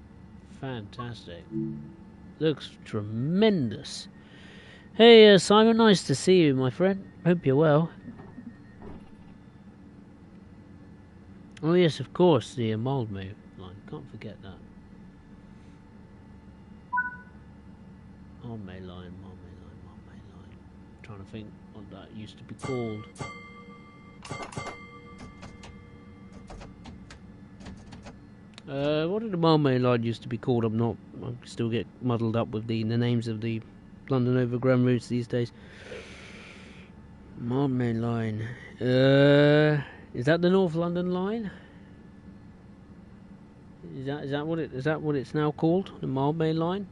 Fantastic. Looks tremendous. Hey Simon, nice to see you, my friend. Hope you're well. Oh yes, of course, the Medway line. Can't forget that. Medway line. Trying to think what that used to be called. What did the Medway line used to be called? I still get muddled up with the names of the London Overground routes these days. Medway line. Is that the North London line? Is that what it's now called? The Medway line?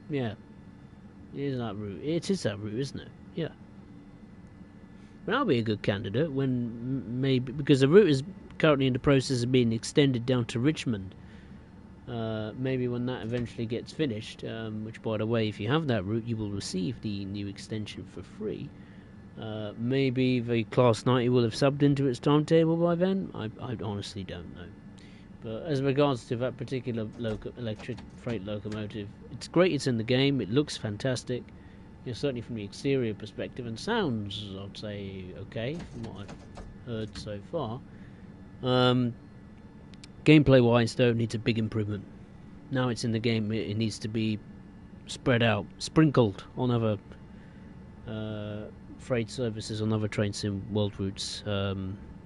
Yeah. It is that route. It is that route, isn't it? Yeah. But that'll be a good candidate when maybe, because the route is currently in the process of being extended down to Richmond. Maybe when that eventually gets finished, which, by the way, if you have that route, you will receive the new extension for free. Maybe the Class 90 will have subbed into its timetable by then. I honestly don't know. But as regards to that particular electric freight locomotive, it's great. It's in the game. It looks fantastic. Certainly from the exterior perspective, and sounds, I'd say, okay from what I've heard so far. Gameplay-wise, though, it needs a big improvement. Now it's in the game, it needs to be spread out, sprinkled on other freight services, on other train sim world routes,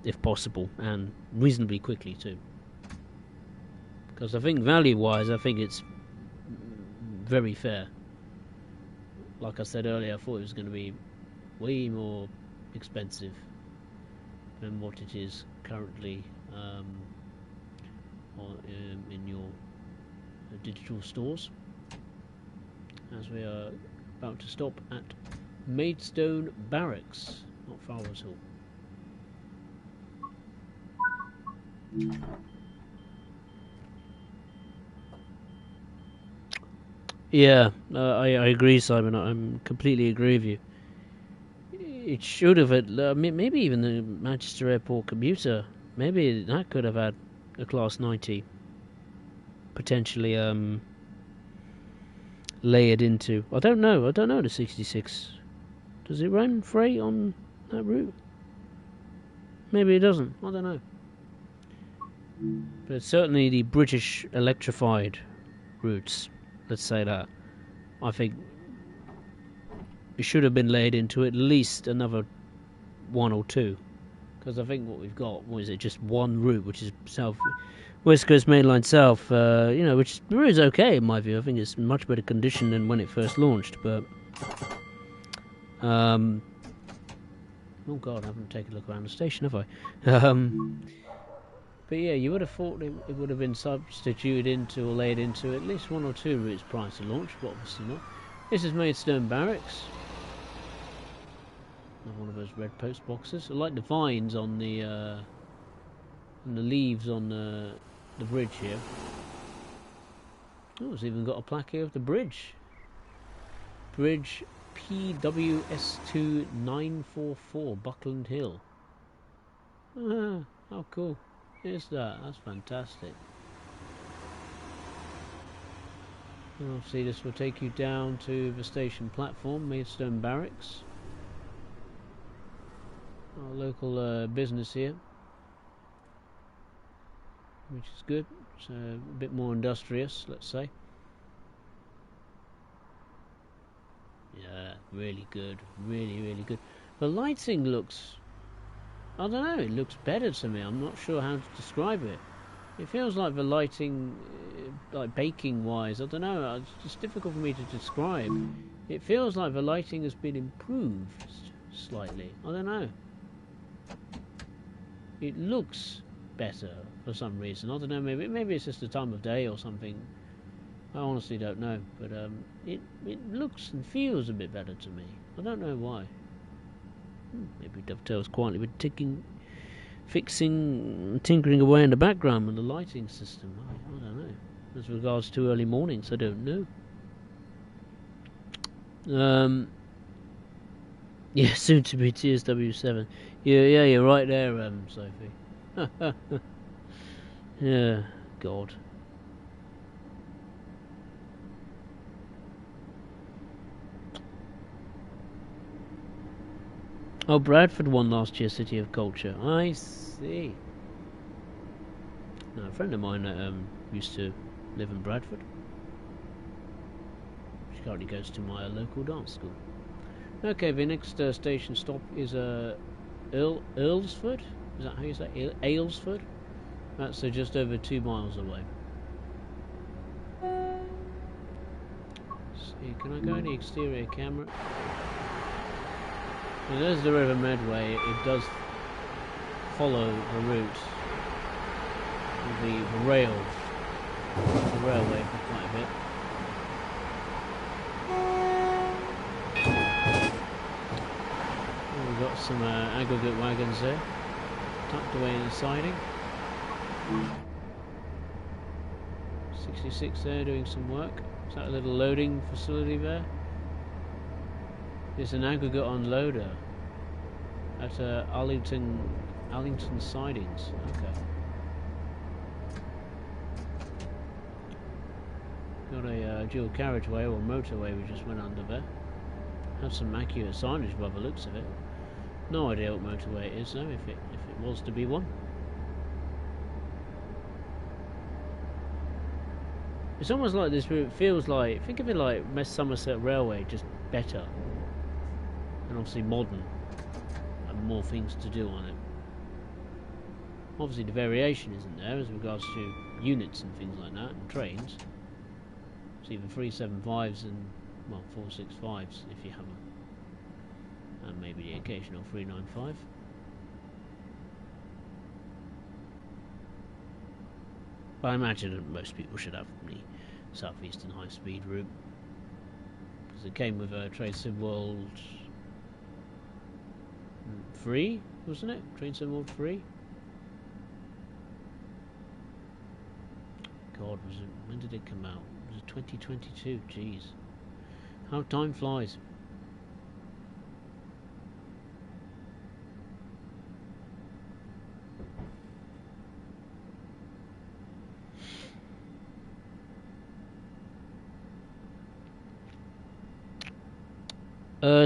if possible, and reasonably quickly too. Because I think value-wise, I think it's very fair. Like I said earlier, I thought it was going to be way more expensive than what it is currently in your digital stores. As we are about to stop at Maidstone Barracks, not far at all. Yeah, I agree, Simon. I completely agree with you. It should have had, maybe even the Manchester Airport commuter, maybe that could have had a Class 90 potentially layered into. I don't know the 66. Does it run freight on that route? Maybe it doesn't. I don't know. But certainly the British electrified routes, let's say that, I think it should have been laid into at least another one or two. Because I think what we've got, what is it, just one route, which is West Coast Mainline South, which the route is okay in my view. I think it's in much better condition than when it first launched, but oh god, I haven't taken a look around the station, have I? But yeah, you would have thought it would have been substituted into or laid into at least one or two routes prior to launch, but obviously not. This is Maidstone Barracks. Another one of those red post boxes. I like the vines on the leaves on the bridge here. Oh, it's even got a plaque here of the bridge. Bridge PWS2944 Buckland Hill. Ah, how cool is that? That's fantastic. And obviously this will take you down to the station platform, Maidstone Barracks. Our local business here, which is good. It's a bit more industrious, let's say. Yeah, really good, really good. The lighting looks, I don't know, it looks better to me. I'm not sure how to describe it. It feels like the lighting, like baking wise, I don't know, it's just difficult for me to describe. It feels like the lighting has been improved slightly. I don't know. It looks better for some reason. I don't know, maybe it's just the time of day or something. I honestly don't know, but it looks and feels a bit better to me. I don't know why. Maybe dovetails quietly with tinkering away in the background with the lighting system. I don't know. As regards to early mornings, I don't know. Yeah, soon to be TSW7. Yeah, you're right there, Sophie. Yeah, God. Oh, Bradford won last year, City of Culture. I see. Now, a friend of mine used to live in Bradford. She currently goes to my local dance school. Okay, the next station stop is Earlsford. Is that how you say it? Aylesford? That's just over 2 miles away. Let's see, can I go in the exterior camera? Well, there's the River Medway. It does follow the route of the railway for quite a bit. We've got some aggregate wagons there, tucked away in the siding. 66 there doing some work. Is that a little loading facility there? It's an aggregate unloader at Arlington Sidings. Okay. Got a dual carriageway or motorway we just went under there. Have some accurate signage by the looks of it. No idea what motorway it is though, if it was to be one. It's almost like this route feels like, think of it like West Somerset Railway, just better. And obviously modern. And more things to do on it. Obviously the variation isn't there as regards to units and things like that, and trains. It's even 375s and, well, 465s if you have them. And maybe the occasional 395. But I imagine that most people should have the Southeastern high-speed route. Because it came with a Train Sim World 3, wasn't it? Train Sim World 3? God, was it, when did it come out? Was it 2022? Jeez. How time flies.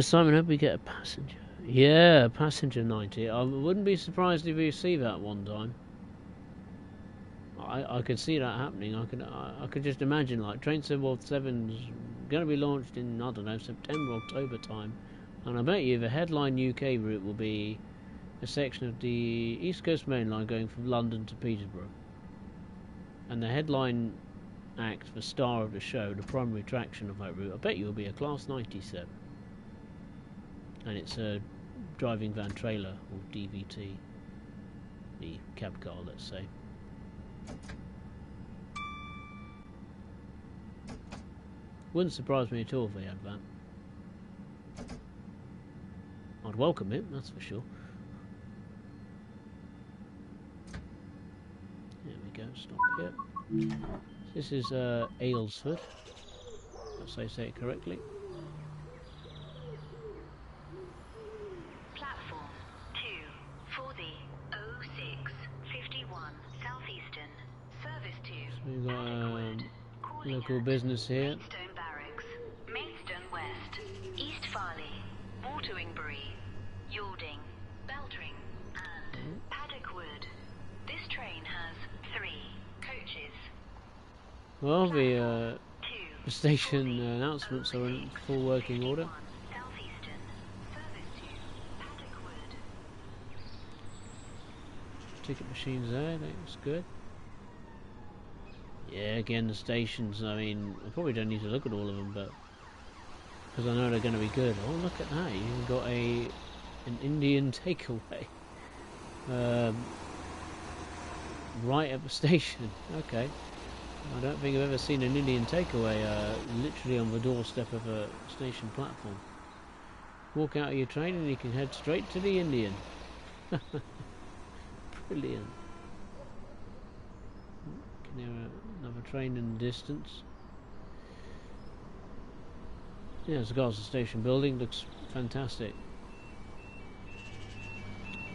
Simon, hope we get a passenger. Yeah, passenger 90. I wouldn't be surprised if you see that one time. I could see that happening. I could just imagine like Train Sim World 7's going to be launched in, I don't know, September, October time, and I bet you the headline UK route will be a section of the East Coast Main Line going from London to Peterborough, and the headline act, the star of the show, the primary attraction of that route, I bet you will be a Class 97, and it's a driving van trailer or DVT, the cab car, let's say. Wouldn't surprise me at all if they had that. I'd welcome it, that's for sure. There we go, stop here. This is Aylesford, if I say it correctly. Platform 2 for the 0651 Southeastern. Service to We've got Adequate, local business here. Maidstone Barracks, Maidstone West, East Farley, Wateringbury, Yalding, Beltring, and Paddockwood. This train has 3 coaches. Well, the station announcements are in full working order. Southeastern. Service to Paddockwood. Ticket machines there, that's good. Yeah, again the stations, I mean, I probably don't need to look at all of them, but because I know they're going to be good. Oh, look at that, you've got an Indian takeaway right at the station. Okay, I don't think I've ever seen an Indian takeaway literally on the doorstep of a station platform. Walk out of your train and you can head straight to the Indian. Brilliant. Can hear another train in the distance. Yeah, as regards the station building, looks fantastic.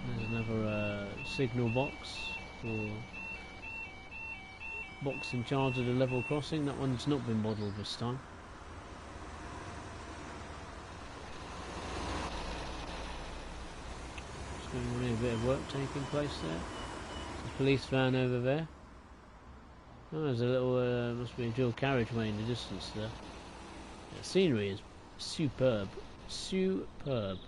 There's another signal box for box in charge of the level crossing. That one's not been modelled this time. There's going to be a bit of work taking place there. There's a police van over there. Oh, there's a little, must be a dual carriageway in the distance there. The scenery is superb. Superb.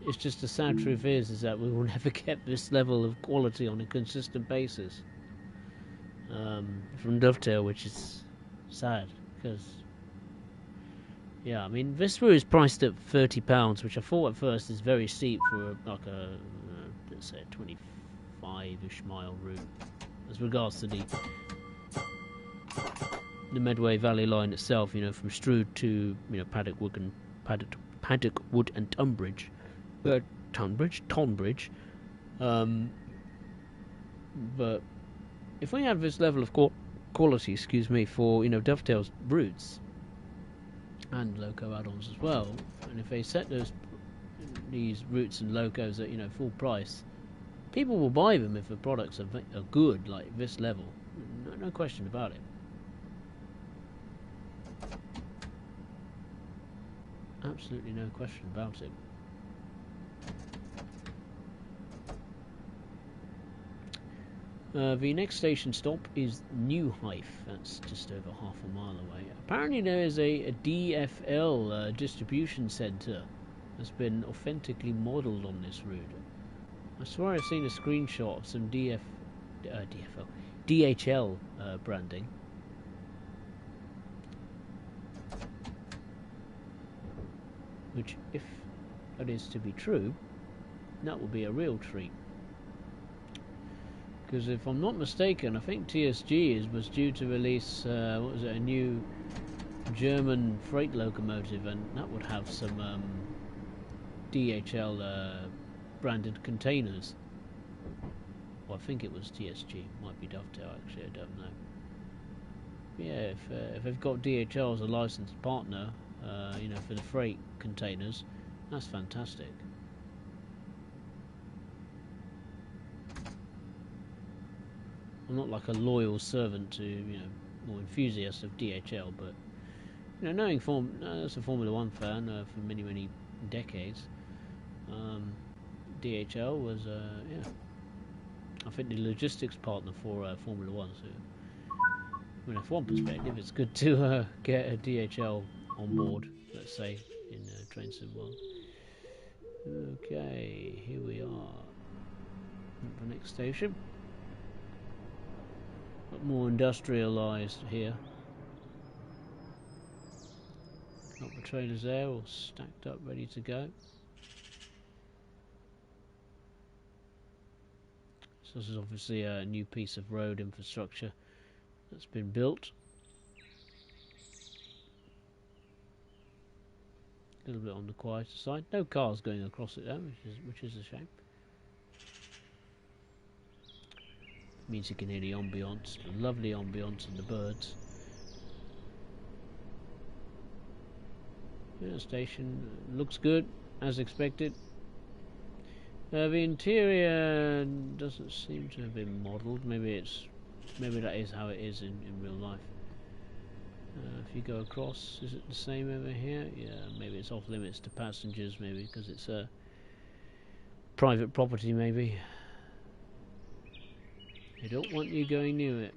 It's just the sad truth is that we will never get this level of quality on a consistent basis from Dovetail, which is sad because, yeah, I mean this route is priced at £30, which I thought at first is very steep for like a let's say a 25-ish mile route as regards to the Medway Valley Line itself. You know, from Strood to Paddockwood and Tonbridge. But Tonbridge. But if we have this level of quality, excuse me, for Dovetail's routes and loco add-ons as well, and if they set these routes and locos at full price, people will buy them if the products are good, like this level. No question about it. Absolutely no question about it. The next station stop is New Hythe. That's just over half a mile away. Apparently there is a DFL distribution centre that's been authentically modelled on this route. I swear I've seen a screenshot of some DHL branding. Which, if that is to be true, that will be a real treat. Because if I'm not mistaken, I think TSG was due to release a new German freight locomotive, and that would have some DHL branded containers. Well, I think it was TSG, might be Dovetail actually, I don't know. But yeah, if they've got DHL as a licensed partner, for the freight containers, that's fantastic. I'm not like a loyal servant to, or enthusiast of DHL, but knowing as a Formula One fan for many decades, DHL was, I think the logistics partner for Formula One. So, from one perspective, it's good to get a DHL on board, let's say, in Train Sim World. Okay, here we are at the next station. But more industrialised here. Got the trailers there, all stacked up, ready to go. So this is obviously a new piece of road infrastructure that's been built. A little bit on the quieter side. No cars going across it though, which is a shame. Means you can hear the ambience, the lovely ambience and the birds. Yeah, the station looks good, as expected. The interior doesn't seem to have been modelled. Maybe that is how it is in real life. If you go across, is it the same over here? Yeah, maybe it's off limits to passengers, maybe because it's a private property, maybe. They don't want you going near it.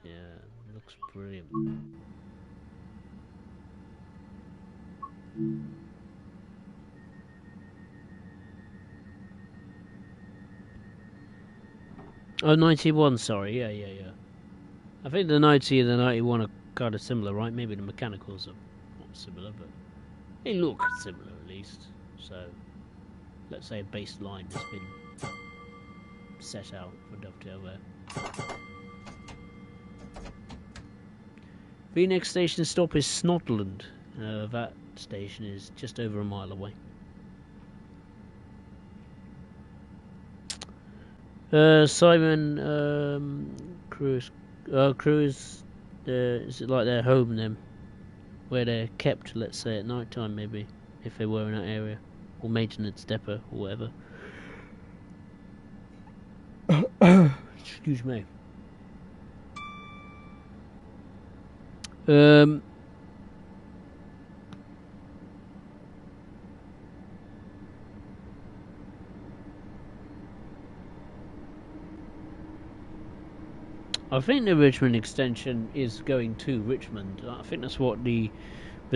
Yeah, it looks brilliant. Oh, 91, sorry, yeah. I think the 90 and the 91 are kind of similar, right? Maybe the mechanicals are not similar, but they look similar at least. So, let's say a baseline has been set out for Dovetail there. The next station stop is Snodland. That station is just over a mile away. Simon Cruise. Is it like their home then? Where they're kept, let's say, at night time, maybe, if they were in that area, or maintenance depot, or whatever. Excuse me. I think the Richmond extension is going to Richmond. I think that's what the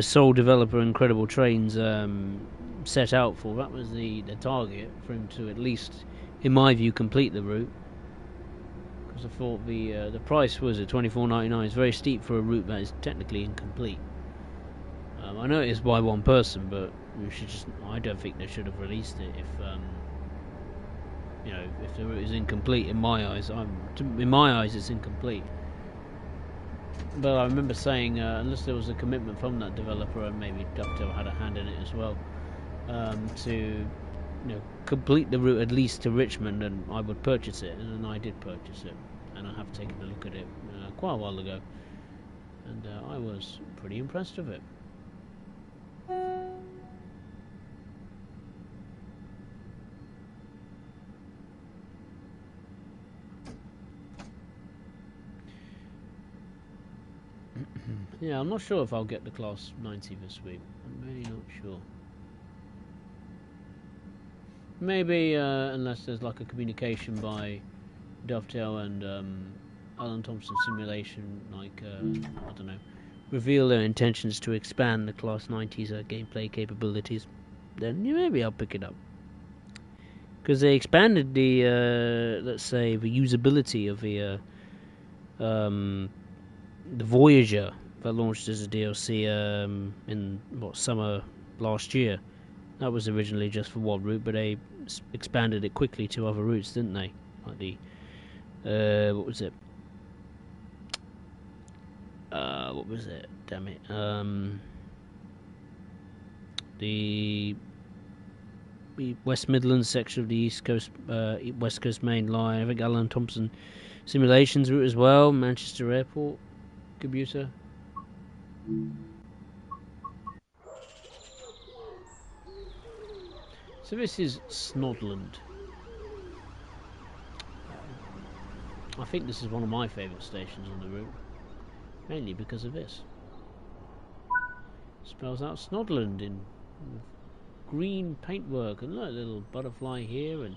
sole developer Incredible Trains set out for. That was the target for him to, at least in my view, complete the route. Because I thought the price was at $24.99. It's very steep for a route that is technically incomplete. I know it is by one person, but I don't think they should have released it if the route is incomplete. In my eyes, it's incomplete. But I remember saying, unless there was a commitment from that developer, and maybe Dovetail had a hand in it as well, to complete the route at least to Richmond, and I would purchase it, and then I did purchase it, and I have taken a look at it quite a while ago, and I was pretty impressed with it. Yeah, I'm not sure if I'll get the Class 90 this week. I'm really not sure. Maybe unless there's like a communication by Dovetail and Alan Thompson Simulation, like I don't know, reveal their intentions to expand the Class 90's gameplay capabilities, then maybe I'll pick it up. Because they expanded the let's say the usability of the Voyager that launched as a DLC in summer last year. That was originally just for one route, but they expanded it quickly to other routes, didn't they? Like the what was it? What was it? Damn it! The West Midlands section of the West Coast Main Line. I think Alan Thompson Simulations route as well. Manchester Airport commuter. So this is Snodland. I think this is one of my favourite stations on the route, mainly because of this. Spells out Snodland in green paintwork, and look, a little butterfly here and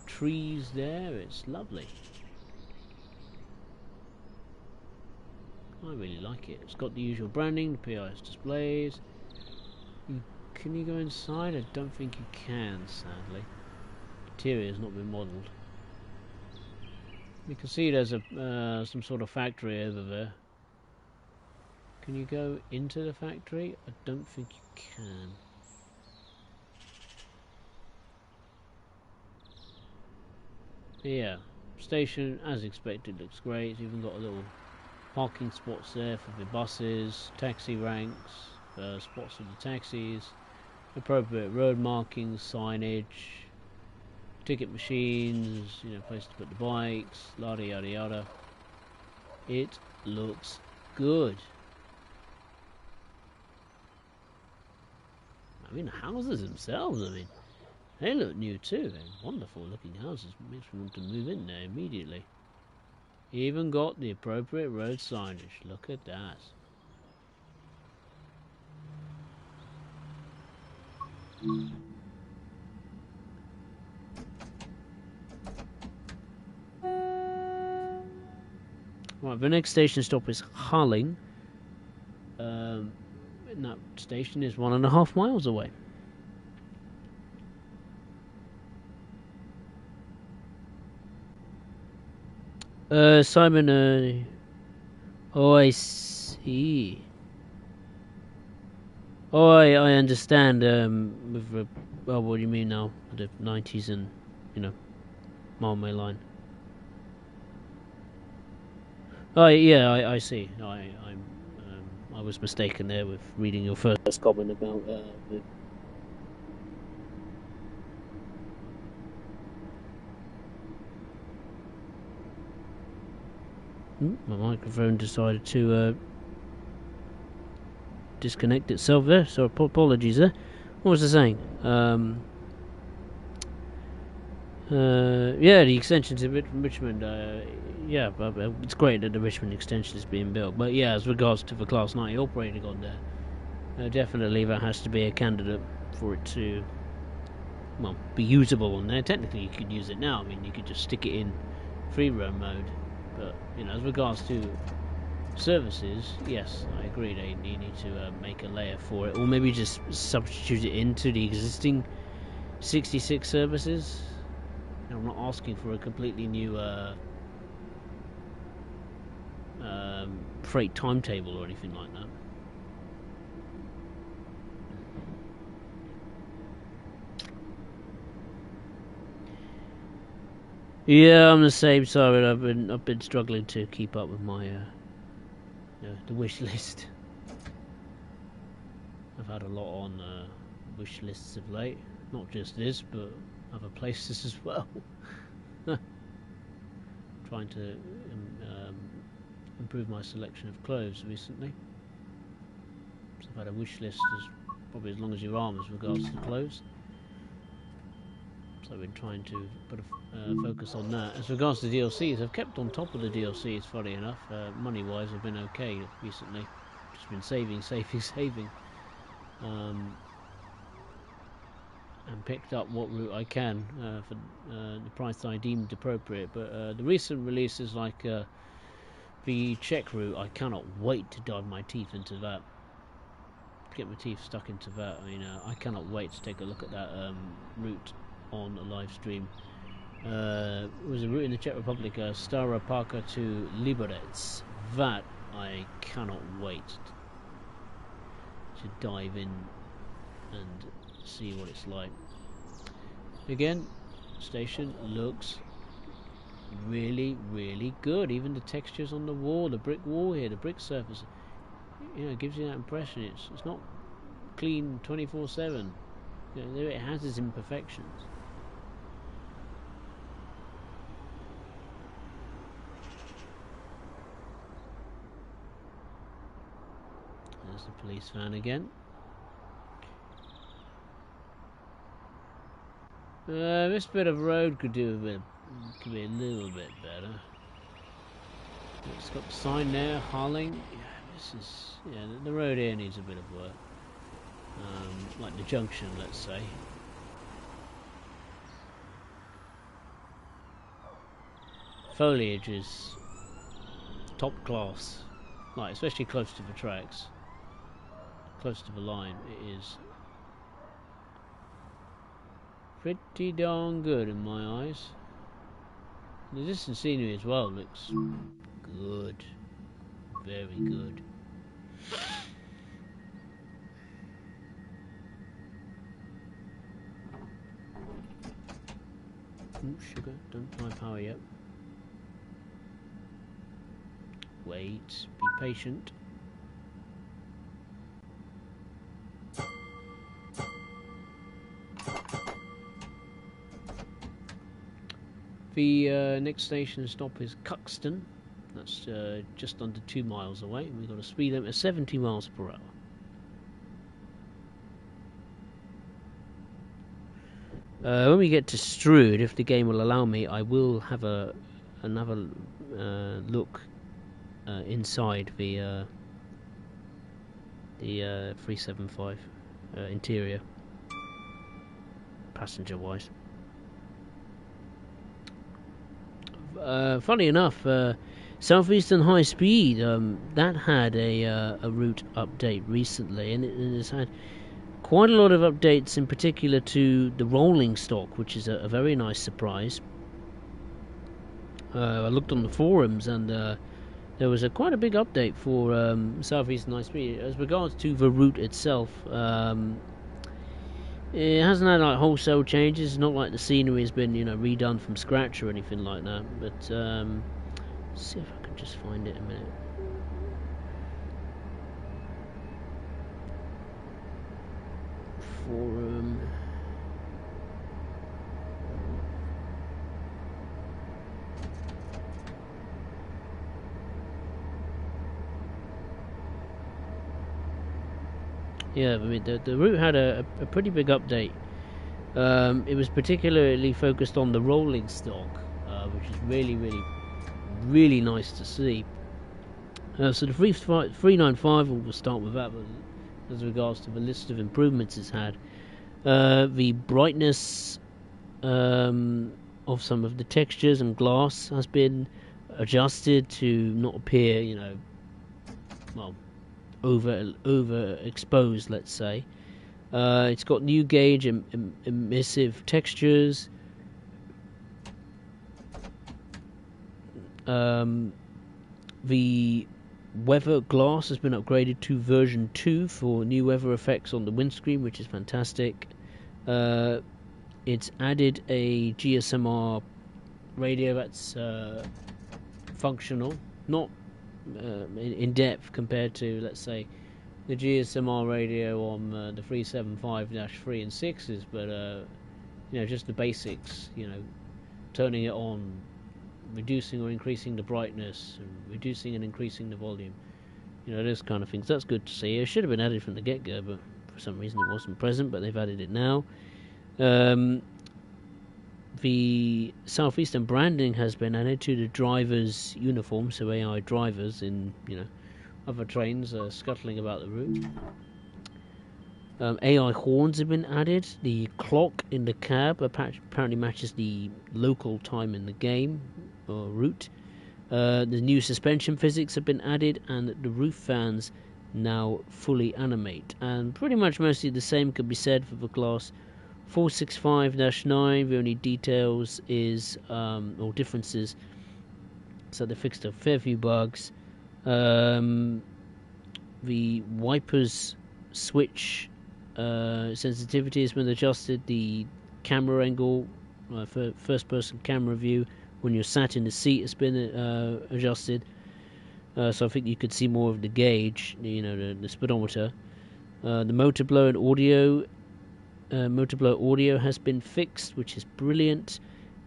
trees there. It's lovely. I really like it. It's got the usual branding, the PIS displays. Can you go inside? I don't think you can, sadly. Interior has not been modelled. You can see there's a some sort of factory over there. Can you go into the factory? I don't think you can. Yeah, station as expected looks great. It's even got a little parking spots there for the buses, taxi ranks, spots for the taxis, appropriate road markings, signage, ticket machines, place to put the bikes, yada yada yada. It looks good. I mean, the houses themselves, they look new too. They're wonderful looking houses. Makes me want to move in there immediately. Even got the appropriate road signage. Look at that. Right, the next station stop is Harling. And that station is 1.5 miles away. Simon, oh, I see. Oh, I understand, with the, well, what do you mean now? The 90s and, Medway Line. Oh, yeah, I see. I was mistaken there with reading your first comment about, the... My microphone decided to disconnect itself there, so apologies there. What was I saying? Yeah, the extension to Richmond, yeah, it's great that the Richmond extension is being built, but yeah, as regards to the Class 90 operating on there, definitely that has to be a candidate for it to, well, be usable on there. Technically you could use it now, you could just stick it in free roam mode. But, as regards to services, yes, I agree, they need to make a layer for it, or maybe just substitute it into the existing 66 services. I'm not asking for a completely new freight timetable or anything like that. Yeah, I'm the same. Sorry, I've been struggling to keep up with my the wish list. I've had a lot on wish lists of late. Not just this, but other places as well. Trying to improve my selection of clothes recently. So I've had a wish list as probably as long as your arm as regards to clothes. So I've been trying to put a focus on that. As regards to DLCs, I've kept on top of the DLCs, funny enough. Money-wise, I've been okay recently. Just been saving. And picked up what route I can for the price I deemed appropriate. But the recent releases like the Czech route, I cannot wait to dive my teeth into that. Get my teeth stuck into that. I mean, I cannot wait to take a look at that route on a live stream. It was a route in the Czech Republic, Stara Parka to Liberec. That I cannot wait to dive in and see what it's like. Again, station looks really, really good. Even the textures on the wall, the brick wall here, the brick surface, it gives you that impression. It's not clean 24/7. It has its imperfections. There's the police van again. This bit of road could be a little bit better. It's got the sign there, Harling. The road here needs a bit of work. Like the junction, let's say. Foliage is top class, like especially close to the tracks, close to the line. It is pretty darn good in my eyes. The distant scenery as well looks good, very good. Sugar, don't high power yet. Wait, be patient. The next station stop is Cuxton. That's just under 2 miles away, and we've got a speed limit of 70 miles per hour. When we get to Strood, if the game will allow me, I will have another look inside the 375 interior, passenger-wise. Funny enough, Southeastern High Speed that had a route update recently, and it has had quite a lot of updates, in particular to the rolling stock, which is a very nice surprise. I looked on the forums, and there was quite a big update for Southeastern High Speed. As regards to the route itself, it hasn't had like wholesale changes. It's not like the scenery has been redone from scratch or anything like that. But let's see if I can just find it a minute. Forum. Yeah, I mean the route had a pretty big update. It was particularly focused on the rolling stock, which is really nice to see. So the 395, we'll start with that. As regards to the list of improvements it's had, the brightness of some of the textures and glass has been adjusted to not appear, overexposed, let's say. It's got new gauge emissive textures. The weather glass has been upgraded to version 2 for new weather effects on the windscreen, which is fantastic. It's added a GSMR radio that's functional, not in depth compared to, let's say, the GSMR radio on the 375-3 and 6s, but you know, just the basics. You know, turning it on, reducing or increasing the brightness, and reducing and increasing the volume. You know, those kind of things. That's good to see. It should have been added from the get-go, but for some reason it wasn't present. But they've added it now. The Southeastern branding has been added to the drivers' uniform, so AI drivers in, you know, other trains scuttling about the route. AI horns have been added. The clock in the cab apparently matches the local time in the game or route. The new suspension physics have been added, and the roof fans now fully animate. And pretty much mostly the same could be said for the class 465-9. The only details is or differences. So they fixed a fair few bugs. The wipers switch sensitivity has been adjusted. The camera angle for first-person camera view when you're sat in the seat has been adjusted. So I think you could see more of the gauge, you know, the speedometer. The motor blow audio has been fixed, which is brilliant.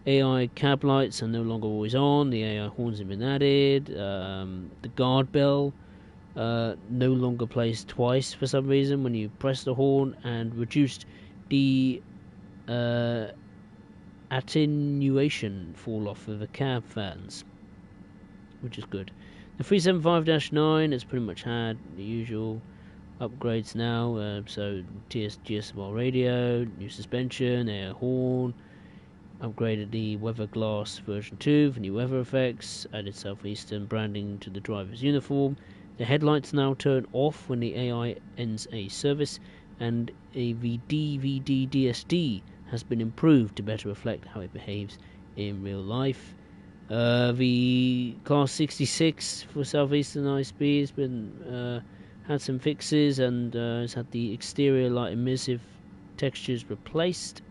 AI cab lights are no longer always on. The AI horns have been added. The guard bell no longer plays twice for some reason when you press the horn, and reduced the attenuation fall off of the cab fans, which is good. The 375-9 has pretty much had the usual upgrades now, so GSMR radio, new suspension, air horn, upgraded the weather glass version 2 for new weather effects, added Southeastern branding to the driver's uniform. The headlights now turn off when the AI ends a service, and the DVD DSD has been improved to better reflect how it behaves in real life. The Class 66 for Southeastern ISP has been had some fixes, and has had the exterior light emissive textures replaced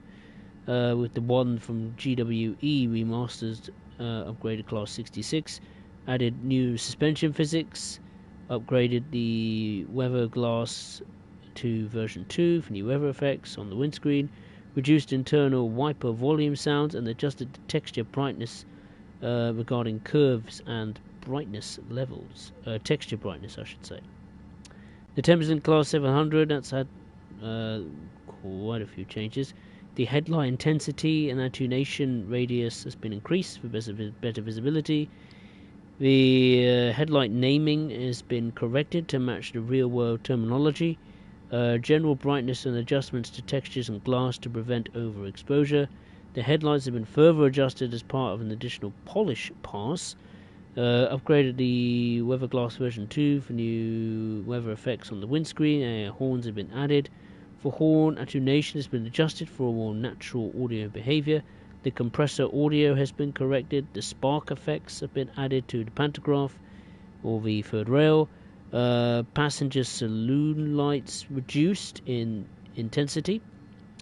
with the one from GWE remastered, upgraded Class 66, added new suspension physics, upgraded the weather glass to version 2 for new weather effects on the windscreen, reduced internal wiper volume sounds, and adjusted the texture brightness regarding curves and brightness levels. Texture brightness, I should say. The Thameslink Class 700, that's had quite a few changes. The headlight intensity and attenuation radius has been increased for better visibility. The headlight naming has been corrected to match the real-world terminology. General brightness and adjustments to textures and glass to prevent overexposure. The headlights have been further adjusted as part of an additional polish pass. Upgraded the weather glass version 2 for new weather effects on the windscreen. Horns have been added. For horn attenuation has been adjusted for a more natural audio behavior. The compressor audio has been corrected. The spark effects have been added to the pantograph or the third rail. Passenger saloon lights reduced in intensity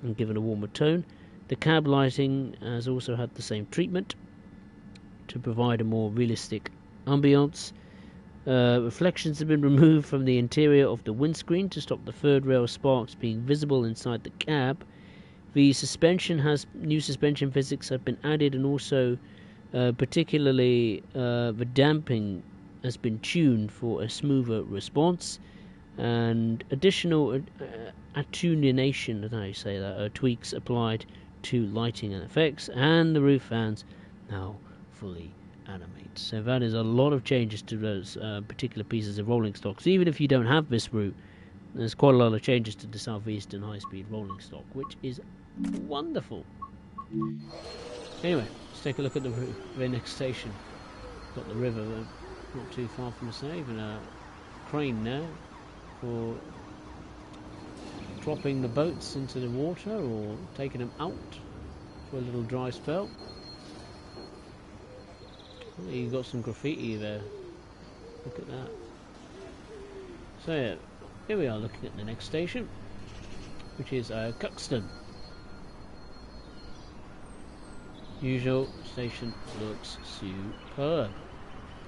and given a warmer tone. The cab lighting has also had the same treatment to provide a more realistic ambience. Reflections have been removed from the interior of the windscreen to stop the third rail sparks being visible inside the cab. The new suspension physics have been added, and also particularly the damping has been tuned for a smoother response, and additional attenuation, I don't know how you say that, tweaks applied to lighting and effects, and the roof fans now fully animate. So that is a lot of changes to those particular pieces of rolling stock. So even if you don't have this route, there's quite a lot of changes to the Southeastern high-speed rolling stock, which is wonderful. Anyway, let's take a look at the next station. Got the river not too far from us now, even a crane now for dropping the boats into the water or taking them out for a little dry spell. Oh, you got some graffiti there. Look at that. So yeah, here we are looking at the next station, which is Cuxton. Usual station looks superb.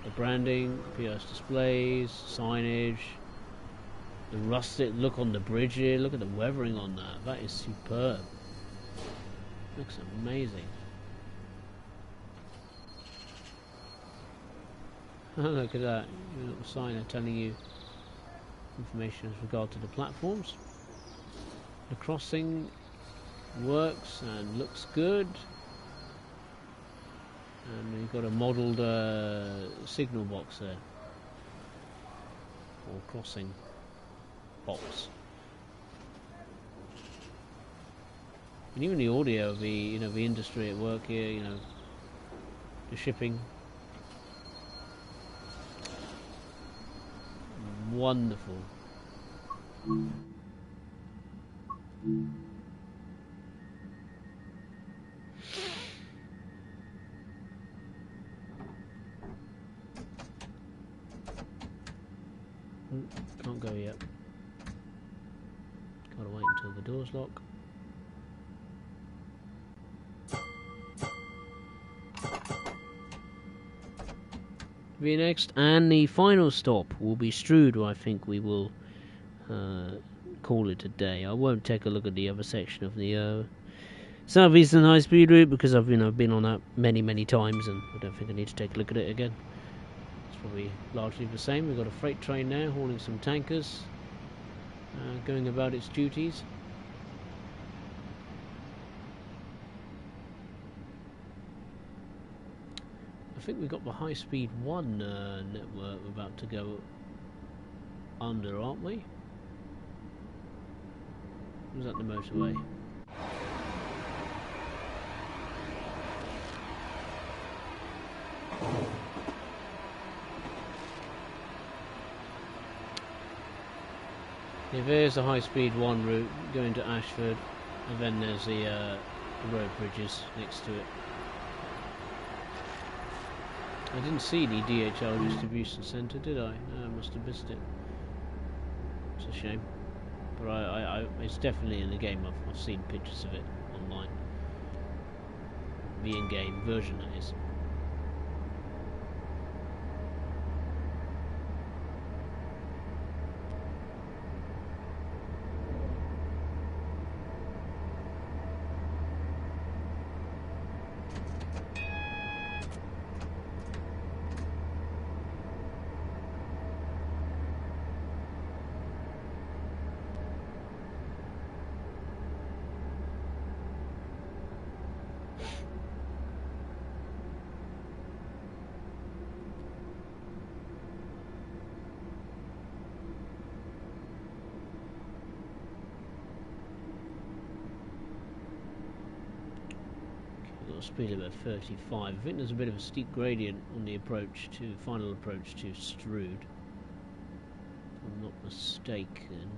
The branding, PS displays, signage, The rusted look on the bridge here. Look at the weathering on that. That is superb. Looks amazing. Look at that. A little sign there telling you information with regard to the platforms. The crossing works and looks good. And we've got a modelled signal box there. Or crossing box. And even the audio of the the industry at work here, the shipping. Wonderful. Can't go yet. Gotta wait until the doors lock. The next and the final stop will be Strood, I think we will call it a day. I won't take a look at the other section of the Southeastern high-speed route because I've been on that many times, and I don't think I need to take a look at it again. It's probably largely the same. We've got a freight train now hauling some tankers, going about its duties. I think we've got the high-speed 1 network we're about to go under, aren't we? Was that the motorway? Yeah, there's the high-speed 1 route going to Ashford, and then there's the road bridges next to it. I didn't see the DHL distribution centre, did I? No, I must have missed it. It's a shame. But it's definitely in the game. I've seen pictures of it online. The in-game version, that is. Speed limit 35. I think there's a bit of a steep gradient on the final approach to Strood, if I'm not mistaken.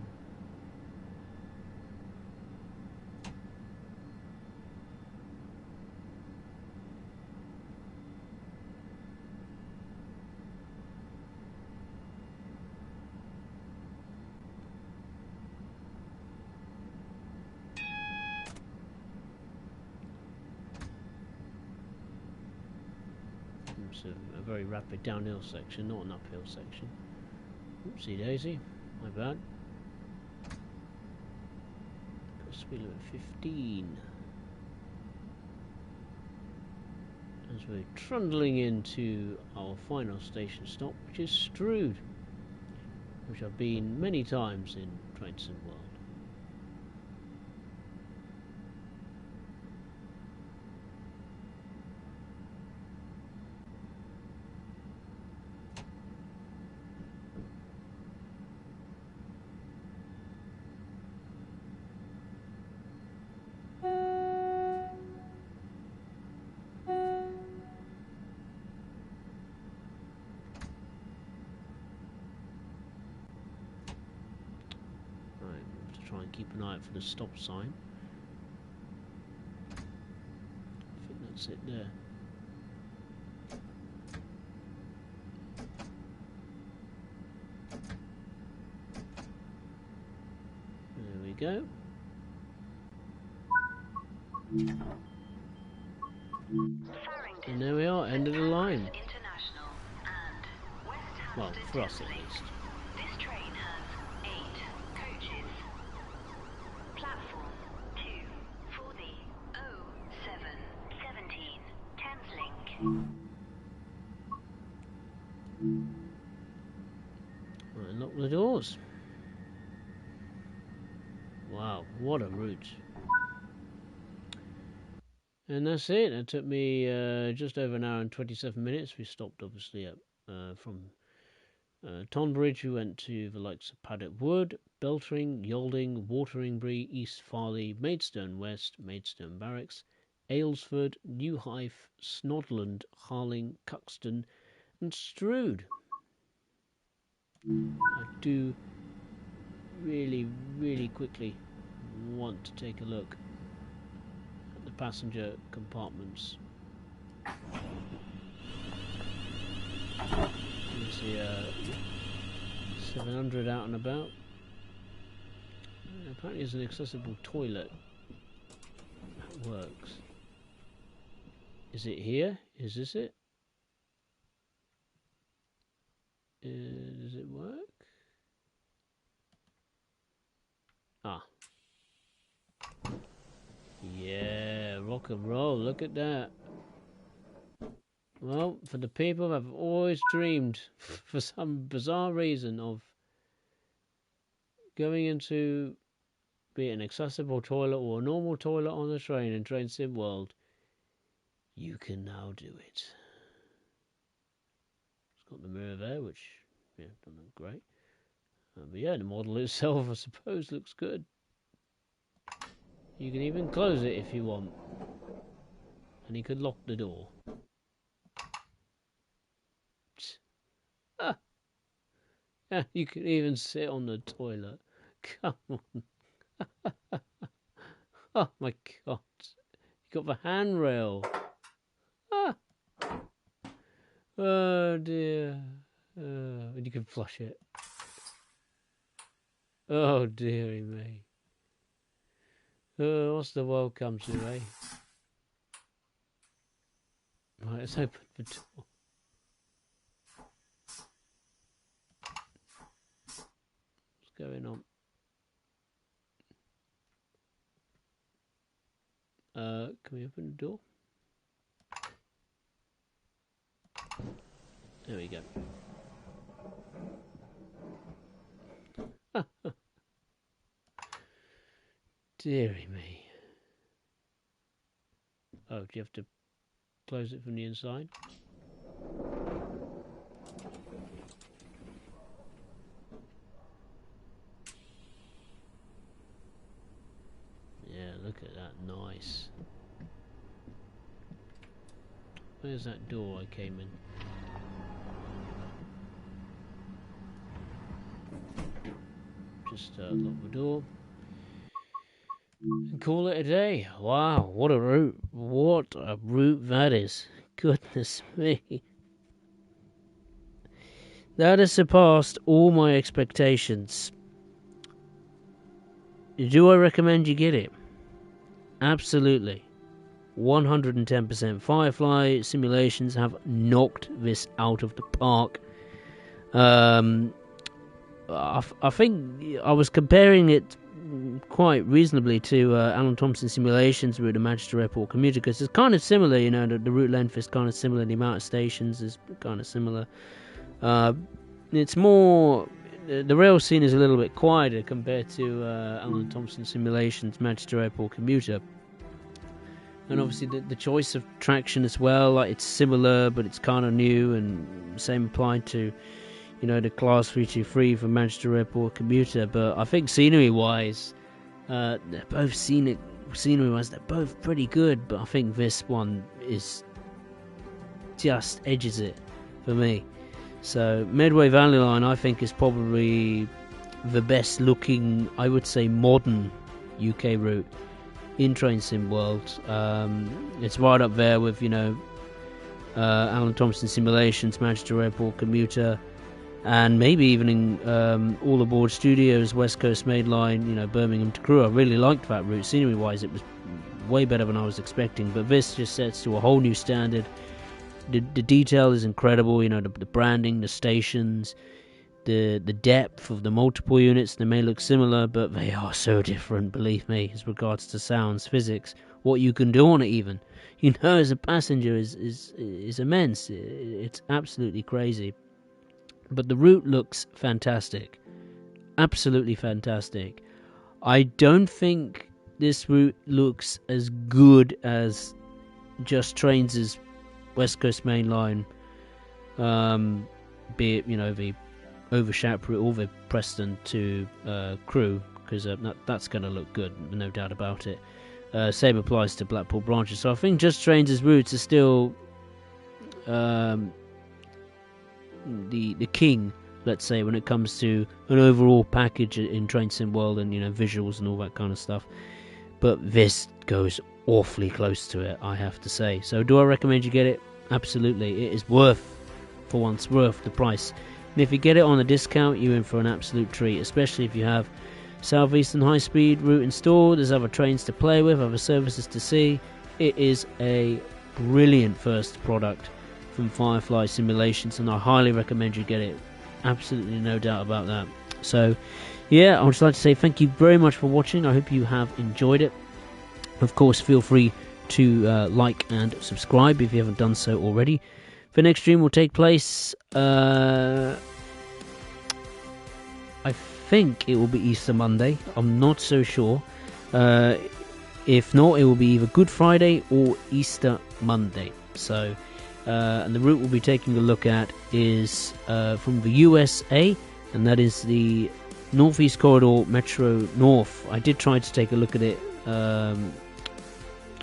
A very rapid downhill section, not an uphill section. Oopsie daisy, my bad. Speed limit 15. As we're trundling into our final station stop, which is Strood, which I've been many times in Train Sim World. Keep an eye out for the stop sign. I think that's it there. There we go. And there we are, end of the line. Well, for us at least. This train has 8 Right, lock the doors. Wow, what a route. And that's it. It took me just over an hour and 27 minutes. We stopped obviously at from Tonbridge. We went to the likes of Paddock Wood, Beltring, Yalding, Wateringbury, East Farley, Maidstone West, Maidstone Barracks, Aylesford, Newhive, Snodland, Harling, Cuxton and Strood. I do really quickly want to take a look at the passenger compartments. You see 700 out and about. Apparently there's an accessible toilet that works. Is it here? Is this it? Does it work? Ah. Yeah, rock and roll, look at that. Well, for the people that have always dreamed, for some bizarre reason, of going into, be it an accessible toilet or a normal toilet on the train in Train Sim World, you can now do it. It's got the mirror there, which, yeah, doesn't look great. But yeah, the model itself, I suppose, looks good. You can even close it if you want. And you could lock the door. Ah. Yeah, you can even sit on the toilet. Come on. Oh my god. You got the handrail. Ah. Oh dear. And you can flush it. Oh dearie me. What's the world come to, eh? Right, let's open the door. What's going on? Can we open the door? There we go. Deary me. Oh, do you have to close it from the inside? Yeah, look at that. Nice. Where's that door I came in? Just lock the door. And call it a day. Wow, what a route. What a route that is. Goodness me. That has surpassed all my expectations. Do I recommend you get it? Absolutely. 110%. Firefly simulations have knocked this out of the park. I think I was comparing it quite reasonably to Alan Thompson Simulations route to Manchester Airport commuter, because it's kind of similar, you know, the route length is kind of similar, the amount of stations is kind of similar. It's more, the rail scene is a little bit quieter compared to Alan Thompson Simulations Manchester Airport commuter. And obviously the choice of traction as well, like it's similar but it's kind of new, and same applied to, you know, the Class 323 for Manchester Airport commuter. But I think scenery-wise, they're both scenery-wise, they're both pretty good. But I think this one is just edges it for me. So Medway Valley Line, I think, is probably the best-looking, I would say, modern UK route in Train Sim World. It's right up there with, you know, Alan Thompson Simulations, Manchester Airport commuter, and maybe even in All Aboard Studios, West Coast Maid Line, you know, Birmingham to Crewe. I really liked that route. Scenery-wise, it was way better than I was expecting, but this just sets to a whole new standard. The detail is incredible, you know, the branding, the stations, the depth of the multiple units. They may look similar, but they are so different, believe me, as regards to sounds, physics, what you can do on it even. You know, as a passenger is immense. It's absolutely crazy. But the route looks fantastic. Absolutely fantastic. I don't think this route looks as good as Just Trains' West Coast Main Line, be it, you know, the Overshout route or the Preston to Crewe, because that's going to look good, no doubt about it. Same applies to Blackpool branches. So I think Just Trains' routes are still the king, let's say, when it comes to an overall package in Train Sim World and, you know, visuals and all that kind of stuff. But this goes awfully close to it, I have to say. So do I recommend you get it? Absolutely. It is worth the price. And if you get it on a discount, you're in for an absolute treat, especially if you have Southeastern high-speed route installed. There's other trains to play with, other services to see. It is a brilliant first product from Firefly Simulations, and I highly recommend you get it. Absolutely no doubt about that. So yeah, I would just like to say thank you very much for watching. I hope you have enjoyed it. Of course, feel free to like and subscribe if you haven't done so already. The next stream will take place, I think it will be Easter Monday. I'm not so sure. If not, it will be either Good Friday or Easter Monday. So, and the route we'll be taking a look at is from the USA, and that is the Northeast Corridor Metro North. I did try to take a look at it a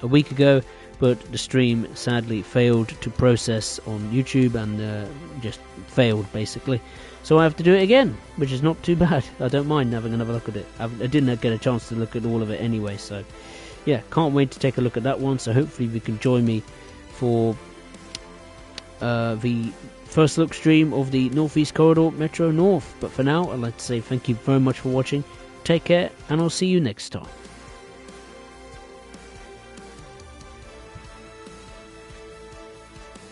week ago, but the stream sadly failed to process on YouTube and just failed basically. So I have to do it again, which is not too bad. I don't mind having another look at it. I didn't get a chance to look at all of it anyway, so yeah, can't wait to take a look at that one. So hopefully you can join me for the first look stream of the Northeast Corridor Metro North. But for now, I'd like to say thank you very much for watching. Take care, and I'll see you next time.